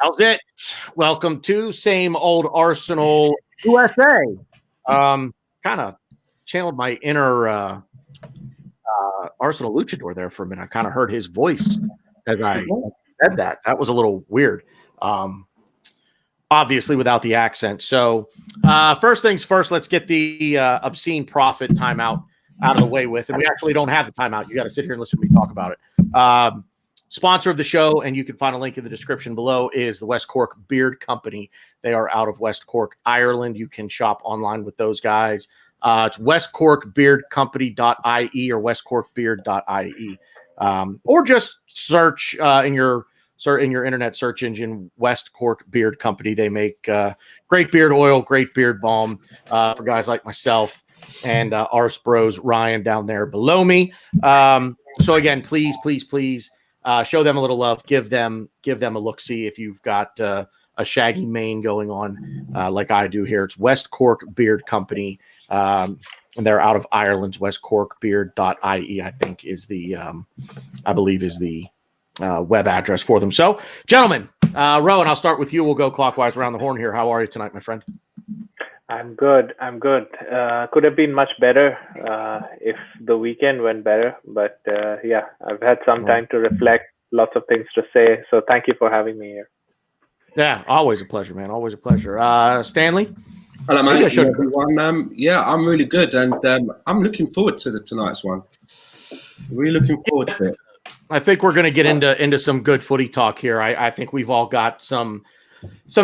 How's it? Welcome to Same Old Arsenal USA. Kind of channeled my inner Arsenal luchador there for a minute. I kind of heard his voice as I said that. That was a little weird. Obviously without the accent. So first things first, let's get the obscene profit timeout out of the way with. And we actually don't have the timeout. You got to sit here and listen to me talk about it. Sponsor of the show, and you can find a link in the description below, is the West Cork Beard Company. They are out of West Cork, Ireland. You can shop online with those guys. It's westcorkbeardcompany.ie or westcorkbeard.ie. Or just search in your internet search engine, West Cork Beard Company. They make great beard oil, great beard balm for guys like myself and Arse Brose Ryan down there below me. So again, please show them a little love. Give them a look-see if you've got a shaggy mane going on like I do here. It's West Cork Beard Company, and they're out of Ireland. westcorkbeard.ie, I think, is the web address for them. So, gentlemen, Rowan, I'll start with you. We'll go clockwise around the horn here. How are you tonight, my friend? I'm good. Could have been much better if the weekend went better. But yeah, I've had some time to reflect, lots of things to say. So thank you for having me here. Yeah, always a pleasure, man. Always a pleasure. Stanley? Hello, mate. Everyone. I'm really good. And I'm looking forward to tonight's one. Really looking forward to it. I think we're going to get into some good footy talk here. I think we've all got some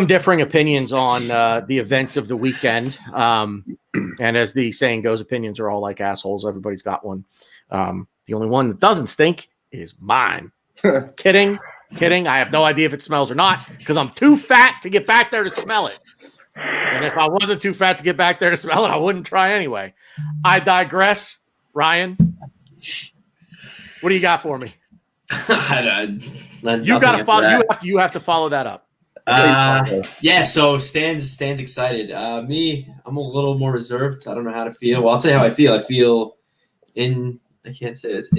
differing opinions on the events of the weekend. And as the saying goes, opinions are all like assholes. Everybody's got one. The only one that doesn't stink is mine. Kidding. I have no idea if it smells or not because I'm too fat to get back there to smell it. And if I wasn't too fat to get back there to smell it, I wouldn't try anyway. I digress. Ryan, what do you got for me? You got to follow. You have to follow that up. Yeah, so Stan's excited. Me, I'm a little more reserved. I don't know how to feel. Well, I'll tell you how I feel. I feel I can't say it's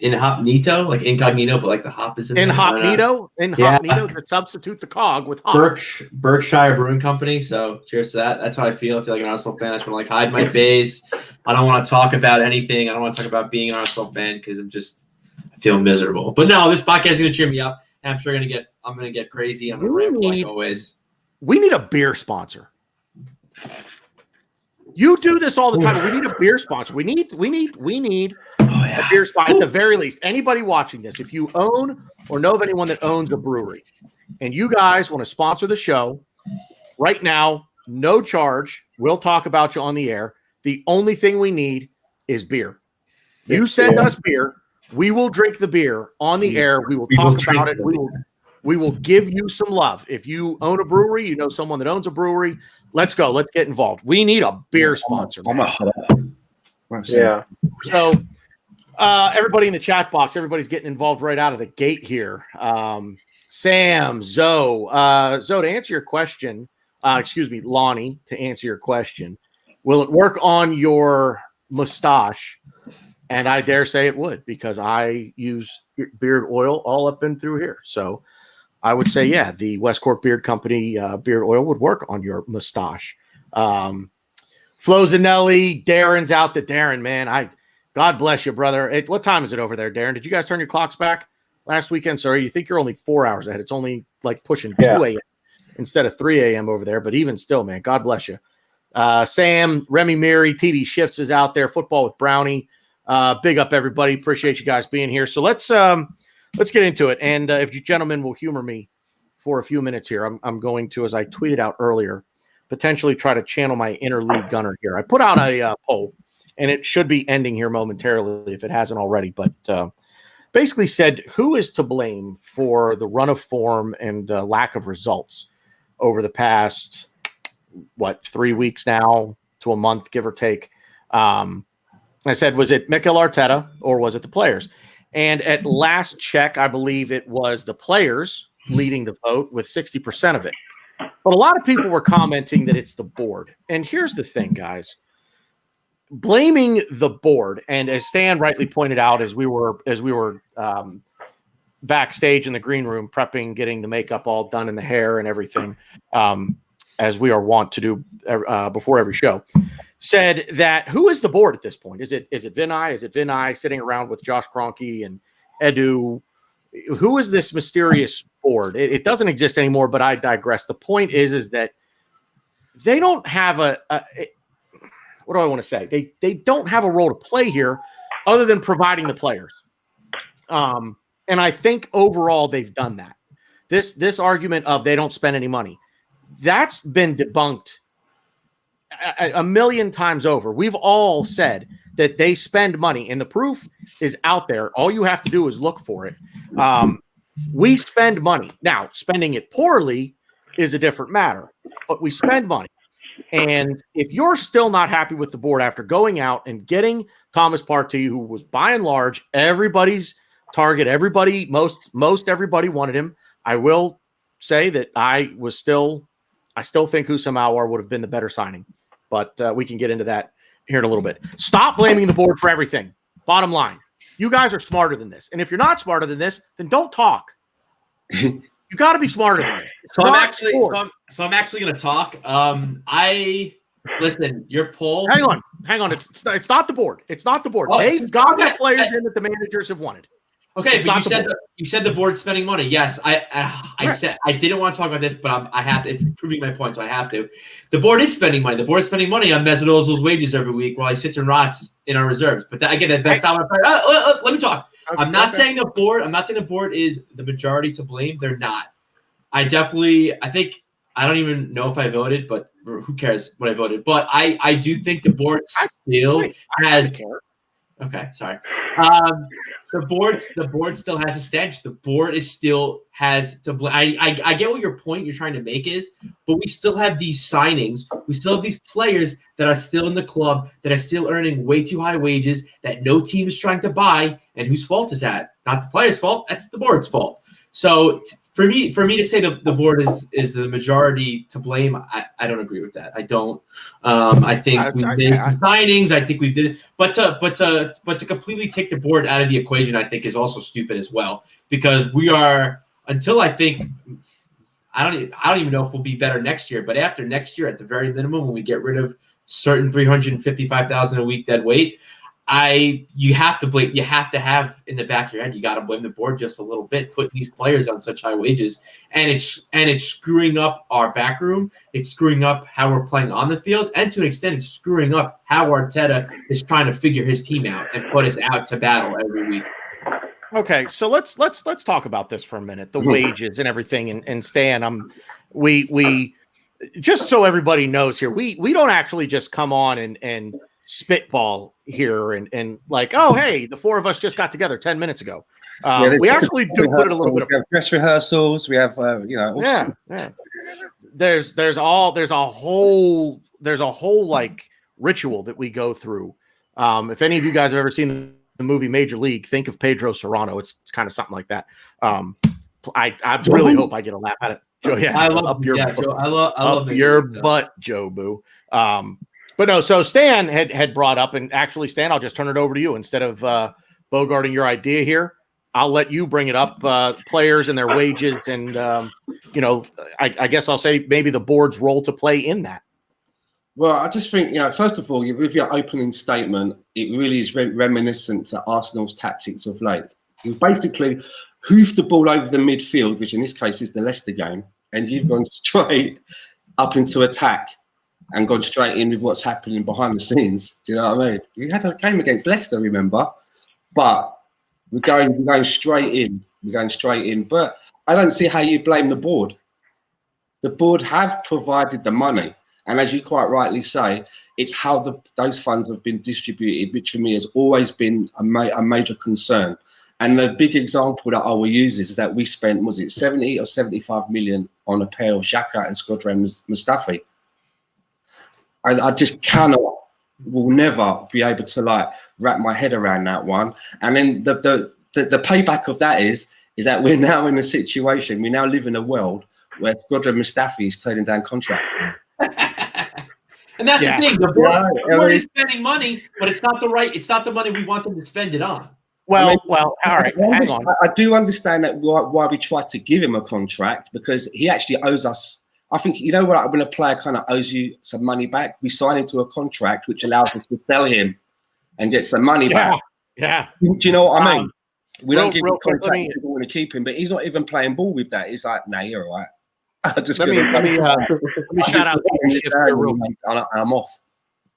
incognito, like incognito, but like the hop is incognito to substitute the cog with hop. Berkshire Brewing Company. So cheers to that. That's how I feel. I feel like an Arsenal fan. I just want to hide my face. I don't want to talk about anything. I don't want to talk about being an Arsenal fan because I feel miserable. But no, this podcast is gonna cheer me up. I'm sure I'm gonna get crazy. I'm gonna ramble like always. We need a beer sponsor. You do this all the time. We need a beer sponsor. We need a beer sponsor at the very least. Anybody watching this, if you own or know of anyone that owns a brewery and you guys want to sponsor the show right now, no charge. We'll talk about you on the air. The only thing we need is beer. You send us beer. We will drink the beer on the air. We will talk about it. We will give you some love. If you own a brewery, you know someone that owns a brewery, let's go. Let's get involved. We need a beer sponsor. Yeah. So everybody in the chat box, everybody's getting involved right out of the gate here. Sam, Zoe, to answer your question, Lonnie, to answer your question, will it work on your mustache? And I dare say it would because I use beard oil all up and through here. So I would say, yeah, the West Cork Beard Company beard oil would work on your mustache. Flo Zanelli, Darren's out to Darren, man. God bless you, brother. What time is it over there, Darren? Did you guys turn your clocks back last weekend? Sorry, you think you're only 4 hours ahead. It's only like pushing 2 a.m. instead of 3 a.m. over there. But even still, man, God bless you. Sam, Remy Mary, TD Shifts is out there. Football with Brownie. Big up, everybody. Appreciate you guys being here. So let's get into it. And if you gentlemen will humor me for a few minutes here, I'm going to, as I tweeted out earlier, potentially try to channel my inner league gunner here. I put out a poll, and it should be ending here momentarily if it hasn't already. But basically said, who is to blame for the run of form and lack of results over the past, 3 weeks now to a month, give or take? I said, was it Mikel Arteta or was it the players? And at last check, I believe it was the players leading the vote with 60% of it. But a lot of people were commenting that it's the board. And here's the thing, guys. Blaming the board, and as Stan rightly pointed out, as we were backstage in the green room prepping, getting the makeup all done and the hair and everything, as we are wont to do before every show, said that who is the board at this point? Is it Vinay? Is it Vinay sitting around with Josh Kroenke and Edu? Who is this mysterious board? It doesn't exist anymore, but I digress. The point is that they don't have what do I want to say? They don't have a role to play here other than providing the players. And I think overall they've done that. This argument of they don't spend any money, that's been debunked a million times over. We've all said that they spend money, and the proof is out there. All you have to do is look for it. We spend money. Now, spending it poorly is a different matter, but we spend money. And if you're still not happy with the board after going out and getting Thomas Partey, who was by and large everybody's target, most everybody wanted him. I will say that I still think Husam Aouar would have been the better signing, but we can get into that here in a little bit. Stop blaming the board for everything. Bottom line, you guys are smarter than this. And if you're not smarter than this, then don't talk. You got to be smarter than this. I'm actually going to talk. Listen, your poll. Hang on. It's not the board. It's not the board. Oh, they've got the players in that the managers have wanted. Okay, but you said the board's spending money. Yes, I said I didn't want to talk about this, but I have to. It's proving my point, so I have to. The board is spending money. The board is spending money on Mesut Ozil's wages every week while he sits and rots in our reserves. But that's not what let me talk. Okay, I'm not saying the board is the majority to blame. They're not. I think I don't even know if I voted, but who cares what I voted? But I do think the board still has. Okay, sorry. The board still has a stench. The board has to blame. I get what your point you're trying to make is, but we still have these signings. We still have these players that are still in the club that are still earning way too high wages that no team is trying to buy. And whose fault is that? Not the player's fault. That's the board's fault. So for me to say the board is the majority to blame, I don't agree with that. I don't. I think we made signings. I think we did, but to completely take the board out of the equation, I think is also stupid as well. Because we are until I think I don't even know if we'll be better next year. But after next year, at the very minimum, when we get rid of certain 355,000 a week dead weight. You have to have in the back of your head, you got to blame the board just a little bit, put these players on such high wages, and it's screwing up our back room. It's screwing up how we're playing on the field, and to an extent, it's screwing up how Arteta is trying to figure his team out and put us out to battle every week. Okay, so let's talk about this for a minute, the wages and everything, and Stan, we just so everybody knows here, we don't actually just come on and spitball here and like, oh, hey, the four of us just got together 10 minutes ago. We actually do put it a little bit of dress rehearsals. We have, yeah. There's a whole like ritual that we go through. If any of you guys have ever seen the movie Major League, think of Pedro Serrano. It's kind of something like that. I really hope I get a laugh out of Joe. Yeah, I love your butt, Joe Boo. But no, so Stan had brought up, and actually, Stan, I'll just turn it over to you instead of bogarting your idea here. I'll let you bring it up, players and their wages, and I guess I'll say maybe the board's role to play in that. Well, I just think, first of all, with your opening statement, it really is reminiscent to Arsenal's tactics of late. You basically hoofed the ball over the midfield, which in this case is the Leicester game, and you've gone straight up into attack and gone straight in with what's happening behind the scenes. Do you know what I mean? We had a game against Leicester, remember? But we're going straight in. We're going straight in. But I don't see how you blame the board. The board have provided the money. And as you quite rightly say, it's how those funds have been distributed, which for me has always been a major concern. And the big example that I will use is that we spent, was it 70 or 75 million on a pair of Xhaka and Skodran Mustafi. I just will never be able to wrap my head around that one. And then the payback of that is that we're now in a situation, we now live in a world where Skodran Mustafi is turning down contract. And that's the thing. The board is spending money, but it's not the money we want them to spend it on. Well, all right. Hang on. I do understand that why we tried to give him a contract, because he actually owes us. I think, you know what, when a player kind of owes you some money back, we sign him to a contract which allows us to sell him and get some money back. Yeah. Do you know what I mean? We don't give him a quick, contract if we want to keep him, but he's not even playing ball with that. He's like, nah, you're all right. Let me shout out TD Shifts here real quick. I'm off.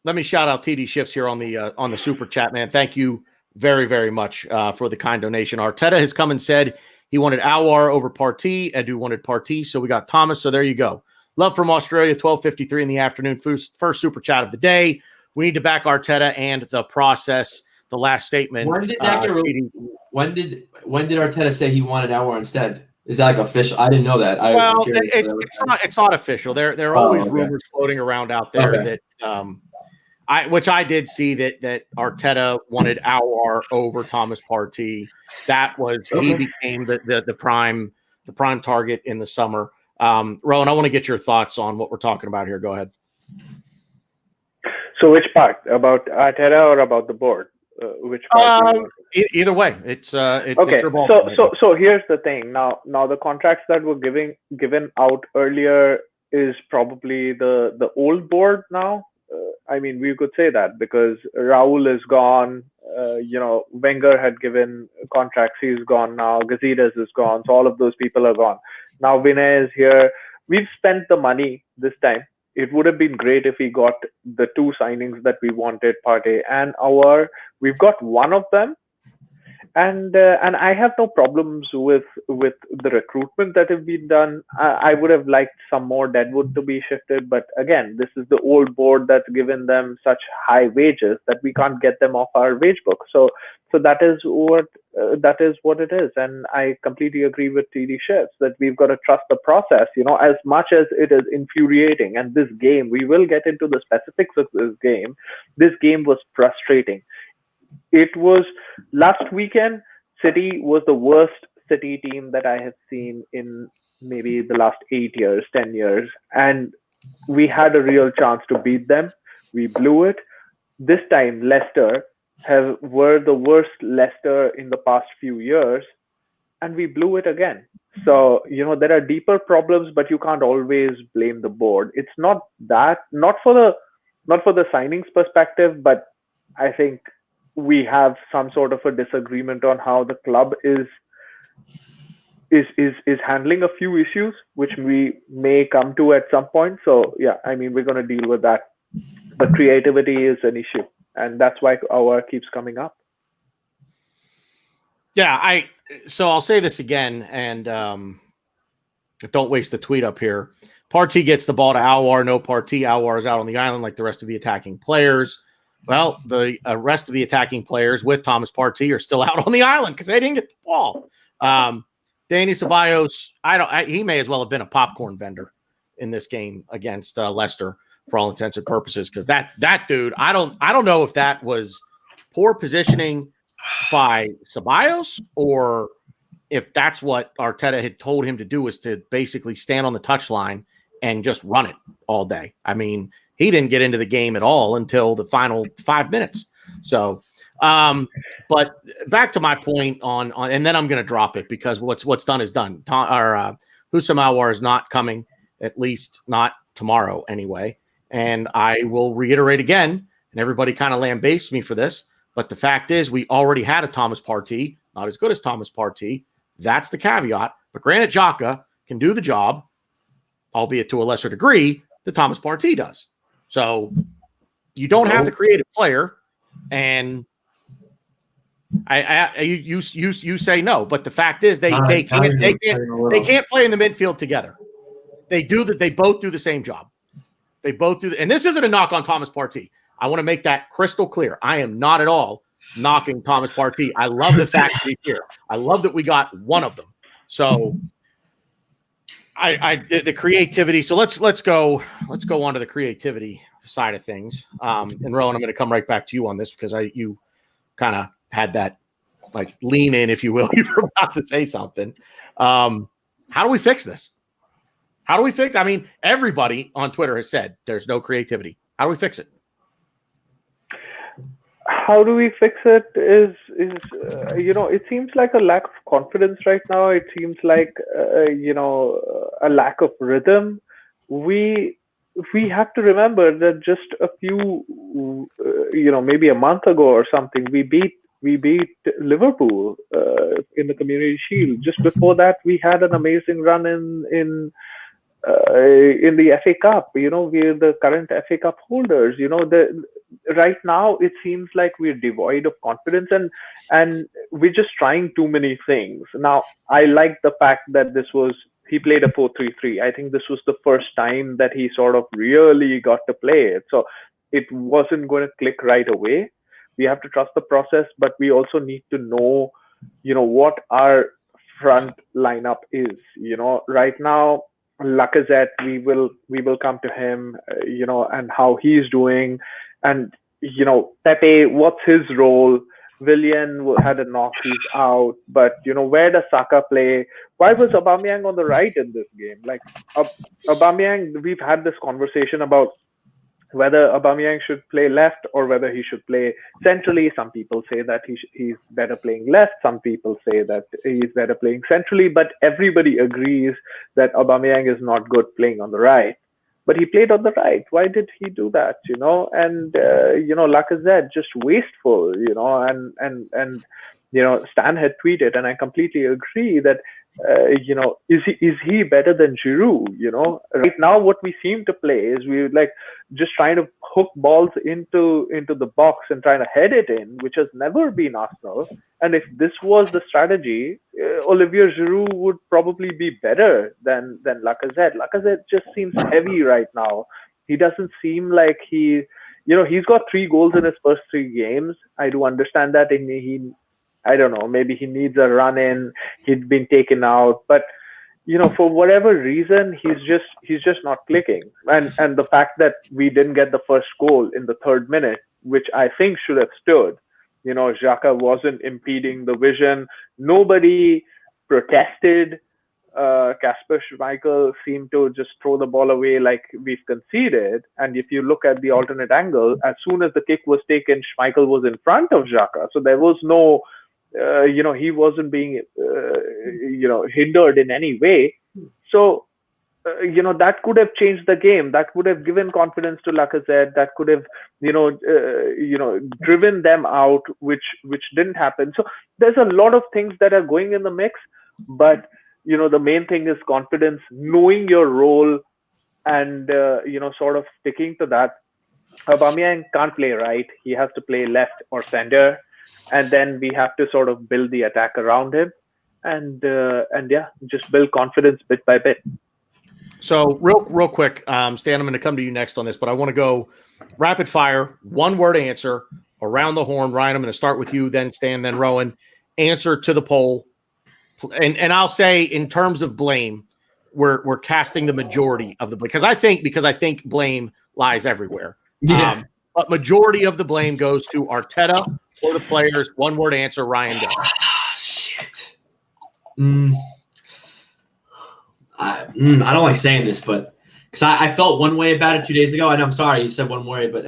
Let me shout out TD Shifts here on the super chat, man. Thank you very, very much for the kind donation. Arteta has come and said he wanted Aouar over Partey. Edu wanted Partey, so we got Thomas. So there you go. Love from Australia, 12:53 in the afternoon. First super chat of the day. We need to back Arteta and the process. The last statement. When did that get released? When did Arteta say he wanted Aouar instead? Is that like official? I didn't know that. It's not official. There are always rumors floating around out there that which I did see that Arteta wanted Aouar over Thomas Partey. That was he became the prime target in the summer. Rowan, I want to get your thoughts on what we're talking about here. Go ahead. So which part, about Arteta or about the board? Which part? Either way, it's okay. It's your ball. So here's the thing. Now the contracts that were given out earlier is probably the old board now. I mean, we could say that because Raul is gone. Wenger had given contracts. He's gone now. Gazidis is gone. So all of those people are gone. Now Vinay is here. We've spent the money this time. It would have been great if we got the two signings that we wanted, Partey and Aouar. We've got one of them. And I have no problems with the recruitment that have been done. I would have liked some more deadwood to be shifted, but again, this is the old board that's given them such high wages that we can't get them off our wage book. So that is what it is. And I completely agree with TD Shifts that we've got to trust the process. As much as it is infuriating, and this game, we will get into the specifics of this game. This game was frustrating. It was last weekend. City was the worst City team that I have seen in maybe the last 8 years, 10 years. And we had a real chance to beat them. We blew it. This time, Leicester were the worst Leicester in the past few years, and we blew it again. So, there are deeper problems, but you can't always blame the board. It's not for the signings perspective, but I think we have some sort of a disagreement on how the club is handling a few issues, which we may come to at some point. So yeah, I mean, we're going to deal with that. But creativity is an issue, and that's why our keeps coming up. Yeah, so I'll say this again, and don't waste the tweet up here. Partey gets the ball to Aouar. No Partey. Aouar is out on the island like the rest of the attacking players. Well, the rest of the attacking players with Thomas Partey are still out on the island because they didn't get the ball. Danny Ceballos, he may as well have been a popcorn vendor in this game against Leicester for all intents and purposes, because that dude, I don't know if that was poor positioning by Ceballos or if that's what Arteta had told him to do, was to basically stand on the touchline and just run it all day. I mean, he didn't get into the game at all until the final 5 minutes. So, but back to my point on and then I'm going to drop it because what's done is done. Houssam Aouar is not coming, at least not tomorrow anyway. And I will reiterate again, and everybody kind of lambastes me for this, but the fact is we already had a Thomas Partey, not as good as Thomas Partey. That's the caveat. But Granit Xhaka can do the job, albeit to a lesser degree, that Thomas Partey does. So you don't have the creative player, and you say no, but the fact is they can't play in the midfield together. They both do the same job. They both do, and this isn't a knock on Thomas Partey. I want to make that crystal clear. I am not at all knocking Thomas Partey. I love the fact that he's here. I love that we got one of them. So the creativity. So let's go on to the creativity side of things. And Rowan, I'm going to come right back to you on this because you kind of had that like lean in, if you will. You were about to say something. How do we fix this? How do we fix? I mean, everybody on Twitter has said there's no creativity. How do we fix it? how do we fix it is it seems like a lack of confidence right now. It seems like a lack of rhythm. We have to remember that just a few maybe a month ago or something, we beat Liverpool in the Community Shield. Just before that, we had an amazing run in the FA Cup. We're the current FA Cup holders. Right now it seems like we're devoid of confidence, and we're just trying too many things. Now, I like the fact that he played a 4-3-3. I think this was the first time that he sort of really got to play it. So it wasn't going to click right away. We have to trust the process, but we also need to know, what our front lineup is. Right now, Lacazette, we will come to him, and how he's doing, and Pepe, what's his role? Willian had a knock, he's out, but where does Saka play? Why was Aubameyang on the right in this game? Like Aubameyang, we've had this conversation about whether Aubameyang should play left or whether he should play centrally. Some people say that he's better playing left. Some people say that he's better playing centrally. But everybody agrees that Aubameyang is not good playing on the right. But he played on the right. Why did he do that? And Lacazette just wasteful. And Stan had tweeted, and I completely agree that is he better than Giroud? Right now what we seem to play is we're like just trying to hook balls into the box and trying to head it in, which has never been Arsenal. And if this was the strategy, Olivier Giroud would probably be better than Lacazette. Lacazette just seems heavy right now. He doesn't seem like he's got 3 goals in his first 3 games. I do understand that, and I don't know, maybe he needs a run in, he'd been taken out, but for whatever reason, he's just not clicking. And the fact that we didn't get the first goal in the 3rd minute, which I think should have stood. Xhaka wasn't impeding the vision. Nobody protested. Kasper Schmeichel seemed to just throw the ball away like we've conceded. And if you look at the alternate angle, as soon as the kick was taken, Schmeichel was in front of Xhaka. So there was no he wasn't being, hindered in any way. So, that could have changed the game. That would have given confidence to Lacazette. That could have, driven them out, which didn't happen. So there's a lot of things that are going in the mix. But, the main thing is confidence, knowing your role, and, sort of sticking to that. Aubameyang can't play right. He has to play left or center. And then we have to sort of build the attack around him, and just build confidence bit by bit. So real quick, Stan, I'm going to come to you next on this, but I want to go rapid fire, 1-word answer around the horn. Ryan, I'm going to start with you, then Stan, then Rohan. Answer to the poll, and I'll say in terms of blame, we're casting the majority of the blame because I think blame lies everywhere. Yeah. But majority of the blame goes to Arteta or the players. 1-word answer, Ryan. Go. Shit. I don't like saying this, but because I felt one way about it 2 days ago, and I'm sorry you said one word, but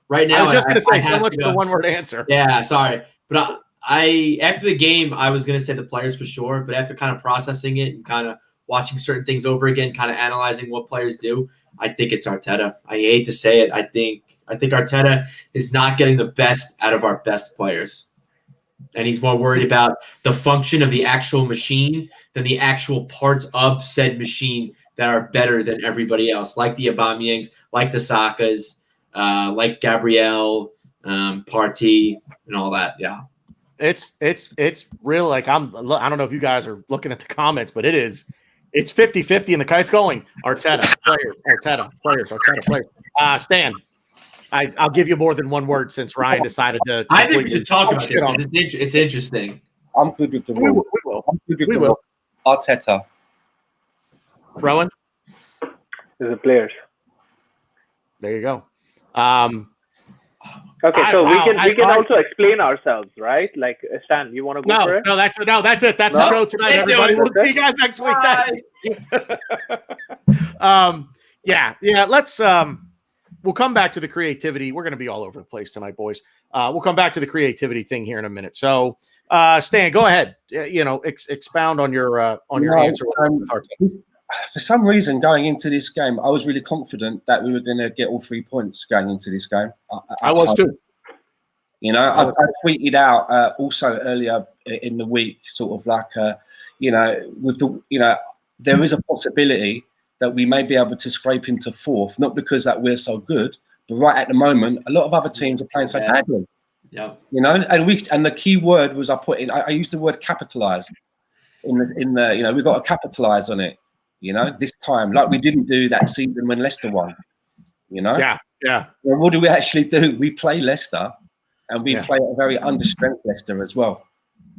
right now I was just going to say so much for the 1-word answer. Yeah, sorry, but I after the game I was going to say the players for sure, but after kind of processing it and kind of watching certain things over again, kind of analyzing what players do, I think it's Arteta. I hate to say it, I think Arteta is not getting the best out of our best players. And he's more worried about the function of the actual machine than the actual parts of said machine that are better than everybody else, like the Aubameyangs, like the Sakas, like Gabriel, Partey, and all that. Yeah. It's real. Like I don't know if you guys are looking at the comments, but it's 50-50 and the kite's going. Arteta, players, Arteta, players, Arteta, players. Stan. I'll give you more than 1 word since Ryan decided to. I think we should talk about this. It's interesting. I'm good with the We rule. will. I'm good with We the will. rule. Arteta. Rohan, The players. there you go. Okay, so we can I- also explain ourselves, right? Like Stan, you want to go for it? No, that's it. That's the show tonight, Thank you. everybody. We'll see you guys next week. Thanks. Let's we'll come back to the creativity. We're going to be all over the place tonight, boys. We'll come back to the creativity thing here in a minute. So, Stan, go ahead. Expound on your answer. For some reason, going into this game, I was really confident that we were going to get all 3 points going into this game. I was too. I tweeted out also earlier in the week, sort of like, there is a possibility that we may be able to scrape into fourth, not because that we're so good, but right at the moment, a lot of other teams are playing so badly. Yeah. And the key word was I used the word capitalize in the we've got to capitalize on it, this time, like we didn't do that season when Leicester won, Yeah. Well, what do we actually do? We play Leicester and we play a very understrength Leicester as well.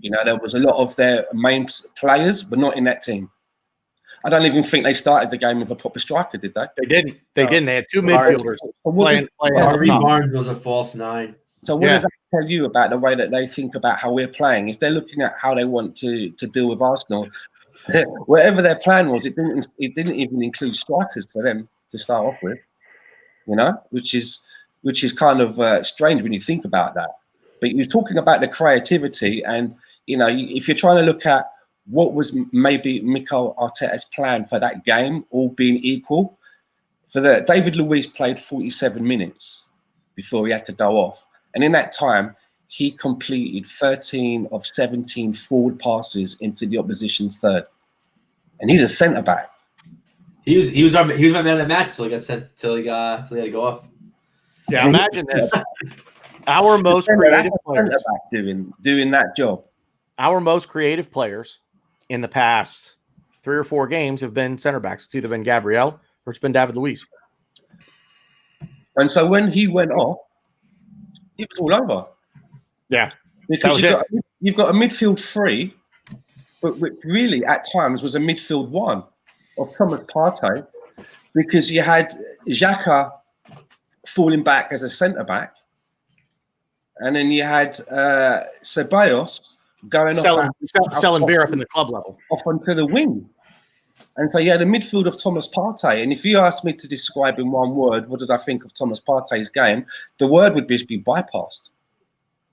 There was a lot of their main players, but not in that team. I don't even think they started the game with a proper striker, did they? They didn't. They had two midfielders playing. Harvey Barnes was a false 9. So what does that tell you about the way that they think about how we're playing? If they're looking at how they want to deal with Arsenal, whatever their plan was, it didn't even include strikers for them to start off with, which is kind of strange when you think about that. But you're talking about the creativity, and if you're trying to look at what was maybe Mikel Arteta's plan for that game, all being equal, David Luiz played 47 minutes before he had to go off. And in that time, he completed 13 of 17 forward passes into the opposition's third. And he's a centre-back. He was my man of the match until he had to go off. Yeah, imagine this. Our most creative players doing that job. Our most creative players in the past 3 or 4 games have been center backs. It's either been Gabriel or it's been David Luiz. And so when he went off, it was all over. Yeah. Because you've got a midfield 3, but which really at times was a midfield 1 of Thomas Partey, because you had Xhaka falling back as a centre back, and then you had Ceballos going selling beer up in the club level off onto the wing. And so you had a midfield of Thomas Partey. And if you asked me to describe in one word, what did I think of Thomas Partey's game? The word would just be bypassed.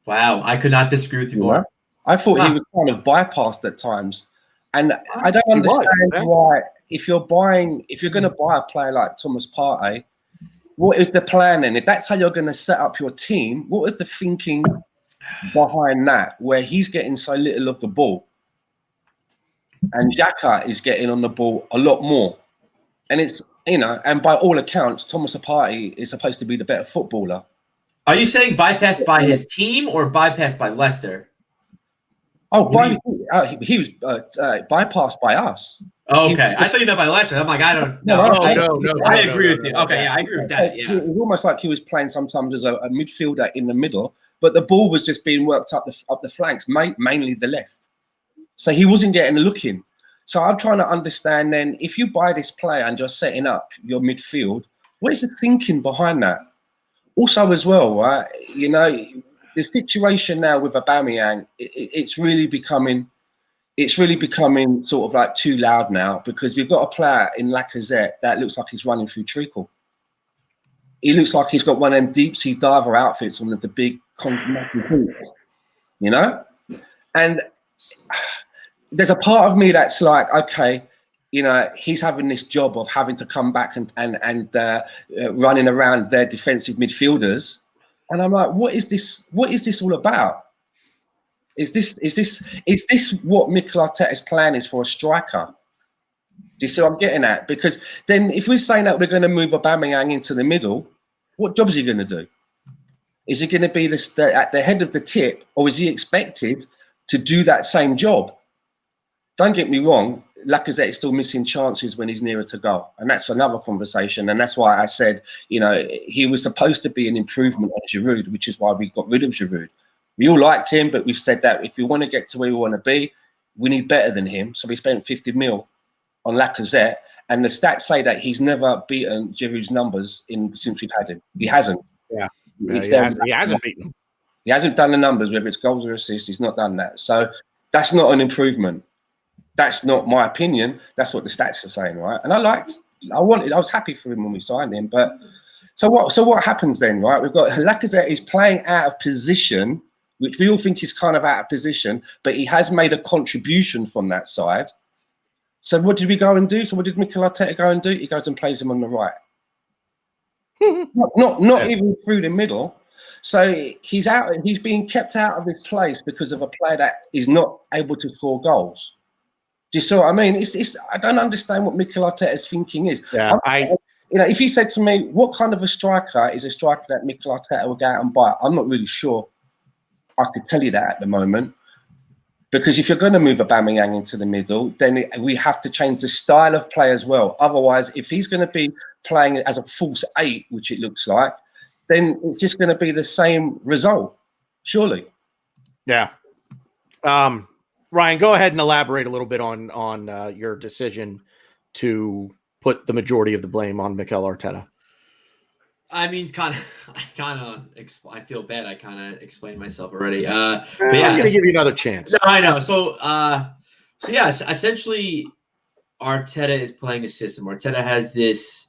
Wow, I could not disagree with you more. I thought he was kind of bypassed at times. And I don't understand why, if you're going to buy a player like Thomas Partey, what is the plan then? If that's how you're going to set up your team, what is the thinking behind that, where he's getting so little of the ball and Xhaka is getting on the ball a lot more? And it's, and by all accounts, Thomas Partey is supposed to be the better footballer. Are you saying bypassed by his team or bypassed by Leicester? Oh, he was bypassed by us. Oh, okay, I thought you meant by Leicester. I'm like, I don't know. I agree with you. Okay, yeah, I agree with that. Yeah, it was almost like he was playing sometimes as a midfielder in the middle, but the ball was just being worked up the flanks, mainly the left. So he wasn't getting a look in. So I'm trying to understand then, if you buy this player and you're setting up your midfield, what is the thinking behind that? Also, as well, right? The situation now with Aubameyang, it's really becoming sort of like too loud now, because we've got a player in Lacazette that looks like he's running through treacle. He looks like he's got one of them deep sea diver outfits on the big boots, And there's a part of me that's like, okay, he's having this job of having to come back and running around their defensive midfielders, and I'm like, what is this? What is this all about? Is this what Mikel Arteta's plan is for a striker? Do you see what I'm getting at? Because then, if we're saying that we're going to move Aubameyang into the middle, what job is he going to do? Is he going to be at the head of the tip, or is he expected to do that same job? Don't get me wrong, Lacazette is still missing chances when he's nearer to goal. And that's another conversation. And that's why I said, he was supposed to be an improvement on Giroud, which is why we got rid of Giroud. We all liked him, but we've said that if we want to get to where we want to be, we need better than him. So we spent 50 mil on Lacazette. And the stats say that he's never beaten Giroud's numbers since we've had him. He hasn't. Yeah. He hasn't beaten him. He hasn't done the numbers, whether it's goals or assists. He's not done that. So that's not an improvement. That's not my opinion. That's what the stats are saying, right? And I was happy for him when we signed him. But So what happens then, right? We've got Lacazette is playing out of position, which we all think is kind of out of position, but he has made a contribution from that side. So what did we go and do? So what did Mikel Arteta go and do? He goes and plays him on the right. not even through the middle. So he's out. He's being kept out of his place because of a player that is not able to score goals. Do you see what I mean? It's I don't understand what Mikel Arteta's thinking is. Yeah, if you said to me, what kind of a striker is a striker that Mikel Arteta will go out and buy? I'm not really sure. I could tell you that at the moment. Because if you're going to move Aubameyang into the middle, then we have to change the style of play as well. Otherwise, if he's going to be playing as a false 8, which it looks like, then it's just going to be the same result, surely. Yeah. Ryan, go ahead and elaborate a little bit on your decision to put the majority of the blame on Mikel Arteta. I mean, I feel bad. I kind of explained myself already. But yeah, I'm going to give you another chance. No, I know. So yes, essentially, Arteta is playing a system. Arteta has this.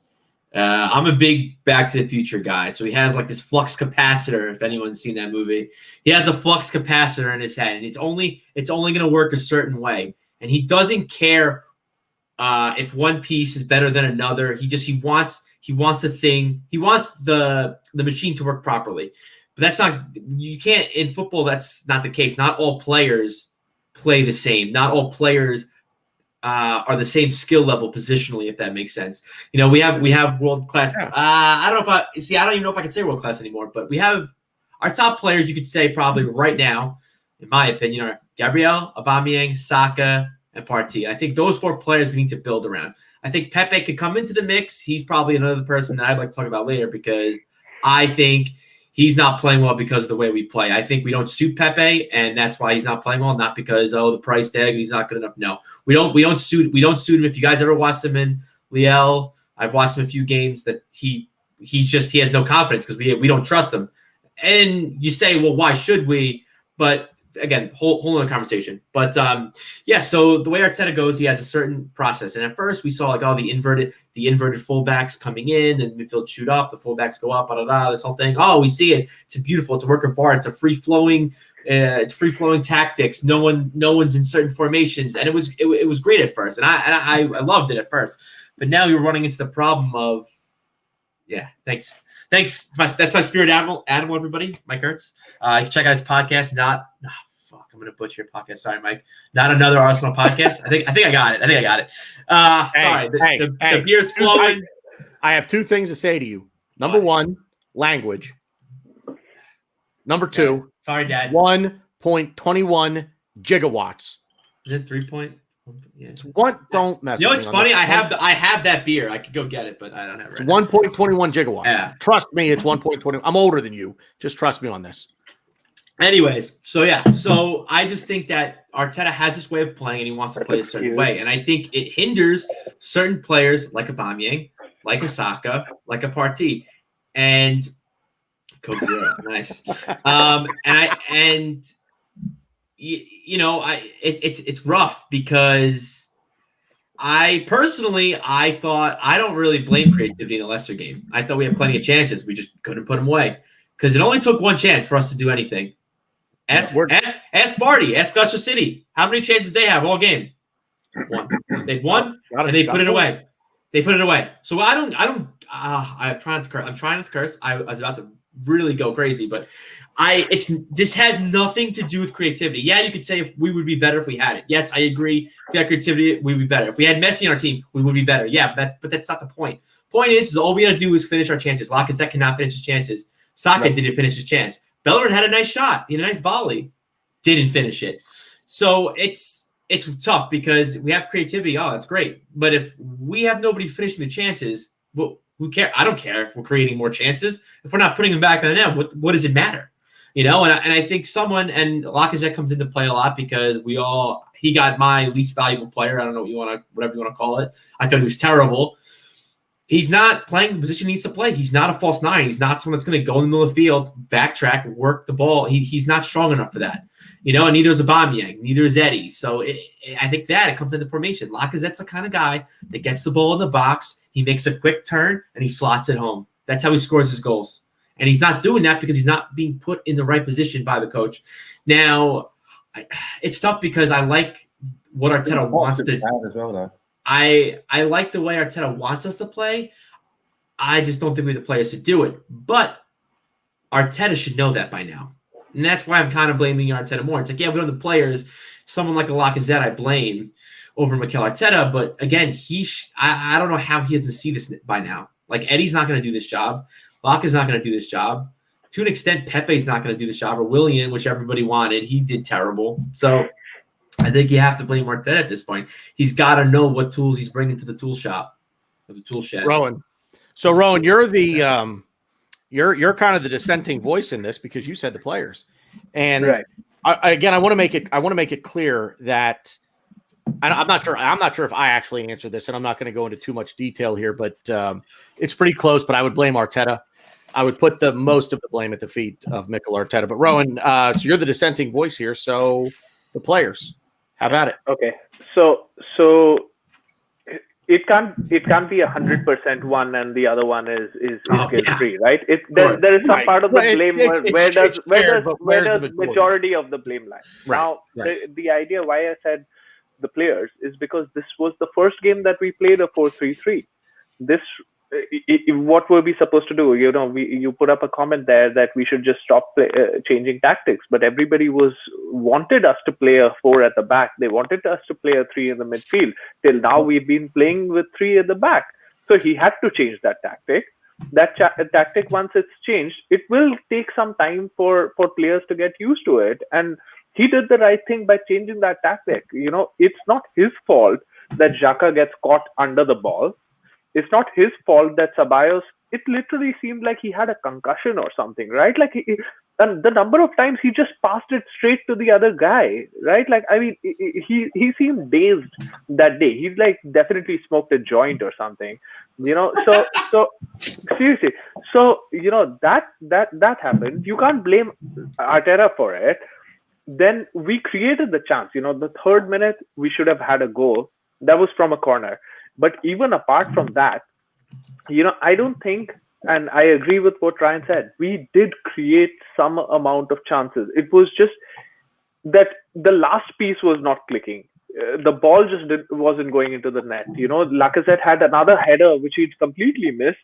I'm a big Back to the Future guy, so he has like this flux capacitor. If anyone's seen that movie, he has a flux capacitor in his head, and it's only going to work a certain way, and he doesn't care if one piece is better than another. He wants the machine to work properly. But that's not, you can't, in football, that's not the case. Not all players play the same. Not all players are the same skill level positionally, if that makes sense. You know, we have world class. Yeah. I don't even know if I can say world class anymore, but we have our top players, you could say probably right now, in my opinion, are Gabriel, Aubameyang, Saka, and Partey. I think those 4 players we need to build around. I think Pepe could come into the mix. He's probably another person that I'd like to talk about later because I think he's not playing well because of the way we play. I think we don't suit Pepe, and that's why he's not playing well. Not because the price tag, he's not good enough. No, we don't suit him. If you guys ever watched him in Lille, I've watched him a few games that he has no confidence because we don't trust him. And you say, well, why should we? But again, whole other conversation. But so the way Arteta goes, he has a certain process. And at first we saw like all the inverted fullbacks coming in and midfield shoot up, the fullbacks go up, this whole thing. Oh, we see it. It's beautiful. It's a work of art. It's a free flowing tactics. No one's in certain formations. And it was great at first. And I loved it at first. But now you're running into the problem of thanks. That's my spirit animal, everybody. Mike Ertz. You can check out his podcast. I'm gonna butcher your podcast. Sorry, Mike. Not another Arsenal podcast. I think I got it. Sorry. The beer's flowing. I have 2 things to say to you. Number 1, language. Number 2. Sorry, Dad. 1.21 gigawatts. Is it 3 point? Yeah. Don't mess. You know with what's me funny? I have that beer. I could go get it, but I don't have it. It's 1.21 gigawatts. Yeah. Trust me, it's 1.20. I'm older than you. Just trust me on this. Anyways, so I just think that Arteta has this way of playing and he wants to play a certain way. And I think it hinders certain players like Aubameyang, like a Saka, like a Partey. And Coke Zero, nice. It's rough because I thought I don't really blame creativity in the Leicester game. I thought we had plenty of chances. We just couldn't put them away because it only took 1 chance for us to do anything. Ask Vardy, ask Leicester City. How many chances they have all game? 1. They've won and they put it away. So I'm trying not to curse. I was about to really go crazy, but this has nothing to do with creativity. Yeah, you could say if we would be better if we had it. Yes, I agree. If we had creativity, we would be better. If we had Messi on our team, we would be better. Yeah, but that's not the point. Point is all we got to do is finish our chances. Lacazette cannot finish his chances. Saka didn't finish his chance. Bellerin had a nice shot. He had a nice volley. Didn't finish it. So it's tough because we have creativity. Oh, that's great. But if we have nobody finishing the chances, well, who cares? I don't care if we're creating more chances. If we're not putting them back on the net, what does it matter? You know, and I think and Lacazette comes into play a lot because he got my least valuable player. I don't know whatever you want to call it. I thought he was terrible. He's not playing the position he needs to play. He's not a false 9. He's not someone that's going to go in the middle of the field, backtrack, work the ball. He's not strong enough for that. You know, and neither is Aubameyang, neither is Eddie. So I think it comes into formation. Lacazette's the kind of guy that gets the ball in the box. He makes a quick turn and he slots it home. That's how he scores his goals. And he's not doing that because he's not being put in the right position by the coach. Now, it's tough because I like what Arteta wants to do. As well, though. I like the way Arteta wants us to play. I just don't think we have the players to do it. But Arteta should know that by now. And that's why I'm kind of blaming Arteta more. It's like, yeah, we don't have the players. Someone like a Lacazette I blame over Mikel Arteta. But again, I don't know how he has to see this by now. Like, Eddie's not going to do this job. Lacazzette's not going to do this job. To an extent, Pepe's not going to do this job. Or Willian, which everybody wanted. He did terrible. So I think you have to blame Arteta at this point. He's got to know what tools he's bringing to the tool shop, or the tool shed. Rohan. So, Rohan, you're the you're kind of the dissenting voice in this because you said the players. And Right. I want to make it clear that I'm not sure if I actually answered this, and I'm not going to go into too much detail here, but it's pretty close. But I would blame Arteta. I would put the most of the blame at the feet of Mikel Arteta. But Rohan, so you're the dissenting voice here. So the players, have at it. Okay. So it can't be 100% one and the other one is guilt free, right? There is some part of the blame where does the majority of the blame lie? Right, Now right. the idea why I said the players is because this was the first game that we played a 4-3-3. What were we supposed to do? You put up a comment there that we should just stop changing tactics, but everybody wanted us to play a 4 at the back. They wanted us to play a 3 in the midfield. Till now, we've been playing with 3 at the back. So he had to change that tactic. That tactic, once it's changed, it will take some time for players to get used to it. And he did the right thing by changing that tactic. It's not his fault that Xhaka gets caught under the ball. It's not his fault that Ceballos, it literally seemed like he had a concussion or something, right? Like, and the number of times he just passed it straight to the other guy, right? Like, I mean, he seemed dazed that day. He's like definitely smoked a joint or something, so seriously. So, that happened. You can't blame Arteta for it. Then we created the chance, the 3rd minute, we should have had a goal. That was from a corner. But even apart from that, I don't think, and I agree with what Ryan said, we did create some amount of chances. It was just that the last piece was not clicking. The ball just wasn't going into the net. Lacazette had another header, which he'd completely missed,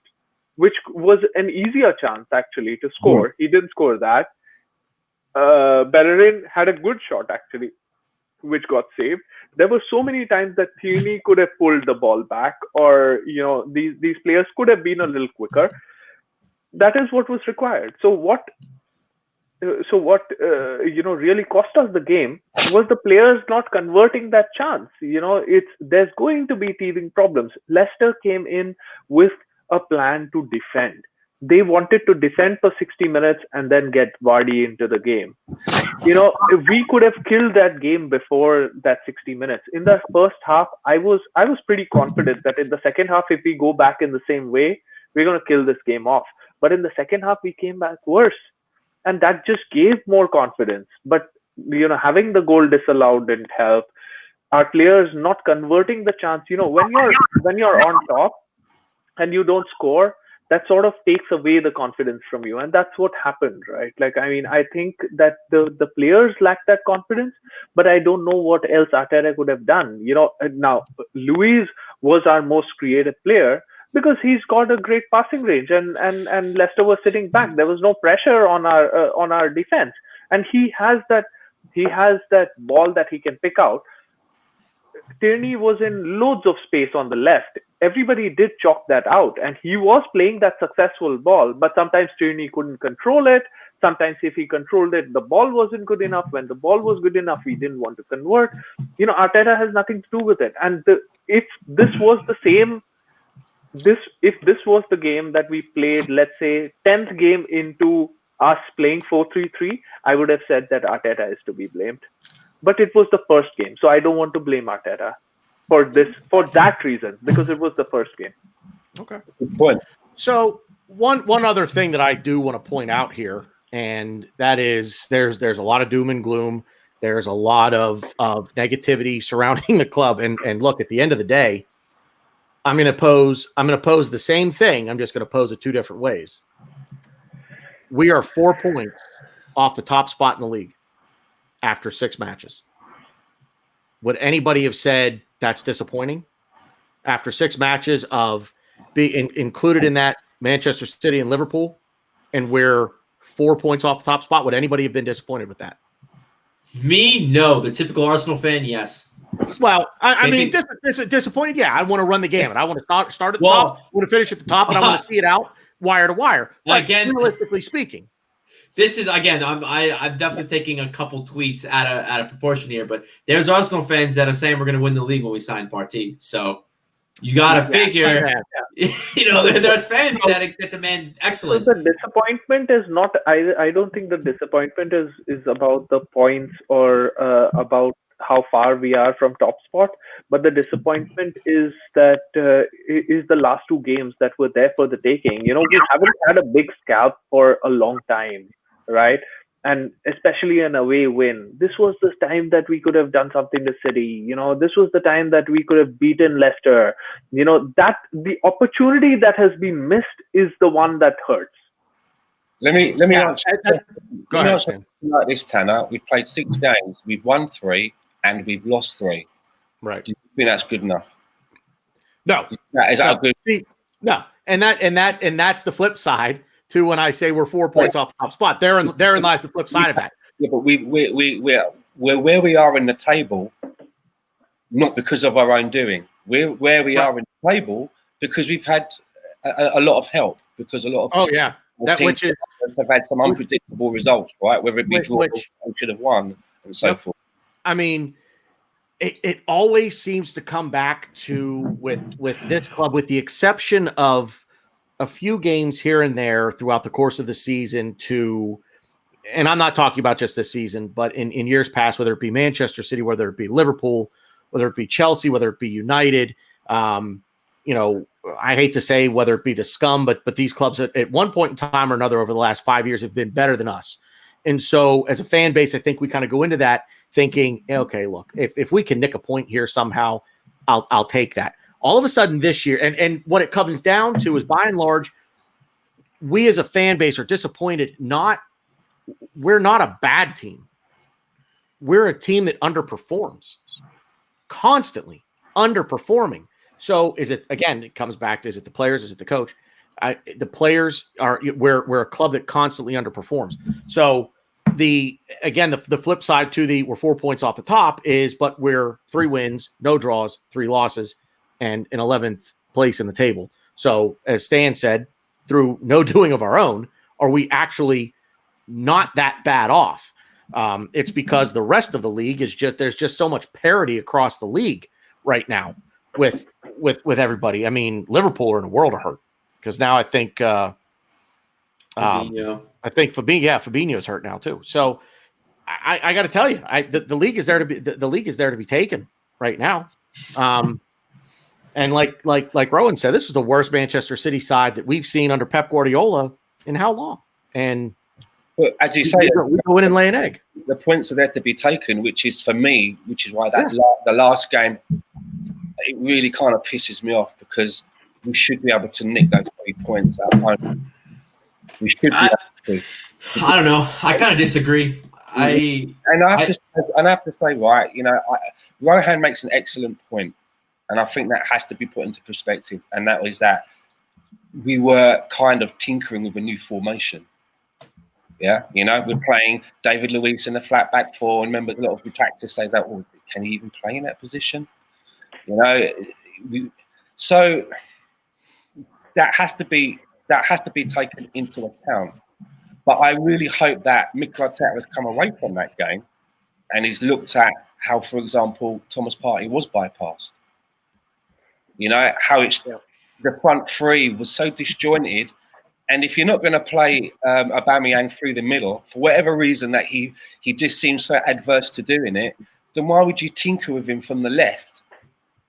which was an easier chance, actually, to score. He didn't score that. Bellerin had a good shot, actually, which got saved. There were so many times that Tierney could have pulled the ball back, or these players could have been a little quicker. That is what was required. So what really cost us the game was the players not converting that chance. There's going to be teething problems. Leicester came in with a plan to defend. They wanted to defend for 60 minutes and then get Vardy into the game. We could have killed that game before that 60 minutes. In the first half, I was pretty confident that in the second half, if we go back in the same way, we're going to kill this game off. But in the second half, we came back worse. And that just gave more confidence. But, having the goal disallowed didn't help. Our players not converting the chance. When you're on top and you don't score, that sort of takes away the confidence from you. And that's what happened, right? Like, I mean, I think that the players lack that confidence, but I don't know what else Arteta could have done. Now, Luiz was our most creative player because he's got a great passing range and Leicester was sitting back. There was no pressure on our defense. And he has that ball that he can pick out. Tierney was in loads of space on the left. Everybody did chalk that out, and he was playing that successful ball, but sometimes Tierney couldn't control it. Sometimes if he controlled it, the ball wasn't good enough. When the ball was good enough, he didn't want to convert. Arteta has nothing to do with it. And if this was the game that we played, let's say 10th game into us playing 4-3-3, I would have said that Arteta is to be blamed. But it was the first game, so I don't want to blame Arteta for that reason, because it was the first game. Okay. Good point. So one other thing that I do want to point out here, and that is there's a lot of doom and gloom. There's a lot of negativity surrounding the club. And look, at the end of the day, I'm going to pose the same thing. I'm just going to pose it two different ways. We are 4 points off the top spot in the league after 6 matches. Would anybody have said that's disappointing? After 6 matches of being included in that Manchester City and Liverpool, and we're 4 points off the top spot, would anybody have been disappointed with that? Me, no. The typical Arsenal fan, yes. Well, I mean, disappointed. Yeah, I want to run the gamut. I want to start at the top, I want to finish at the top, and I want to see it out wire to wire. Like, again, realistically speaking, this is again. I'm definitely taking a couple tweets out of proportion here, but there's Arsenal fans that are saying we're going to win the league when we sign Partey. So you got to figure, there's fans that demand excellence. So the disappointment is not. I don't think the disappointment is about the points or about how far we are from top spot, but the disappointment is that is the last 2 games that were there for the taking. We haven't had a big scalp for a long time, right? And especially an away win. This was the time that we could have done something to City. This was the time that we could have beaten Leicester. That the opportunity that has been missed is the one that hurts. Let me answer. Go ahead, Stan. Like this, Tanner. We've played 6 games. We've won 3 and we've lost 3. Right. Do you think that's good enough? No. Is that a good? See, no. And that's the flip side to when I say we're 4 points off the top spot. Therein lies the flip side of that. Yeah, but we're where we are in the table, not because of our own doing. We're where we are in the table because we've had a lot of help. Because a lot of which is have had some unpredictable results, right? Whether it be draw or should have won and so forth. I mean, it always seems to come back to with this club, with the exception of a few games here and there throughout the course of the season and I'm not talking about just this season, but in years past, whether it be Manchester City, whether it be Liverpool, whether it be Chelsea, whether it be United, I hate to say whether it be the scum, but these clubs at one point in time or another over the last 5 years have been better than us. And so as a fan base, I think we kind of go into that thinking, okay, look, if we can nick a point here somehow, I'll take that. All of a sudden this year, and what it comes down to is by and large, we as a fan base are disappointed. We're not a bad team. We're a team that underperforms, constantly underperforming. So is it, again, it comes back to, is it the players? Is it the coach? The players we're a club that constantly underperforms. So the flip side to we're 4 points off the top is, but we're 3 wins, no draws, 3 losses, and an 11th place in the table. So as Stan said, through no doing of our own, are we actually not that bad off? It's because the rest of the league is there's just so much parity across the league right now with everybody. I mean, Liverpool are in a world of hurt because now I think Fabinho's hurt now too. So I got to tell you, the league is there to be taken right now. And like Rohan said, this is the worst Manchester City side that we've seen under Pep Guardiola in how long? And as you say, we go in and lay an egg. The points are there to be taken, which is why the last game, it really kind of pisses me off because we should be able to nick those 3 points at home. We should be able to. I don't know. I kind of disagree. I have to say, right, Rohan makes an excellent point, and I think that has to be put into perspective. And that was that we were kind of tinkering with a new formation. Yeah, we're playing David Luiz in the flat back 4, and remember a lot of detractors say that, well, can he even play in that position? So that has to be taken into account. But I really hope that Mikel Arteta has come away from that game and he's looked at how, for example, Thomas Partey was bypassed. How the front 3 was so disjointed. And if you're not going to play Aubameyang through the middle, for whatever reason that he just seems so adverse to doing it, then why would you tinker with him from the left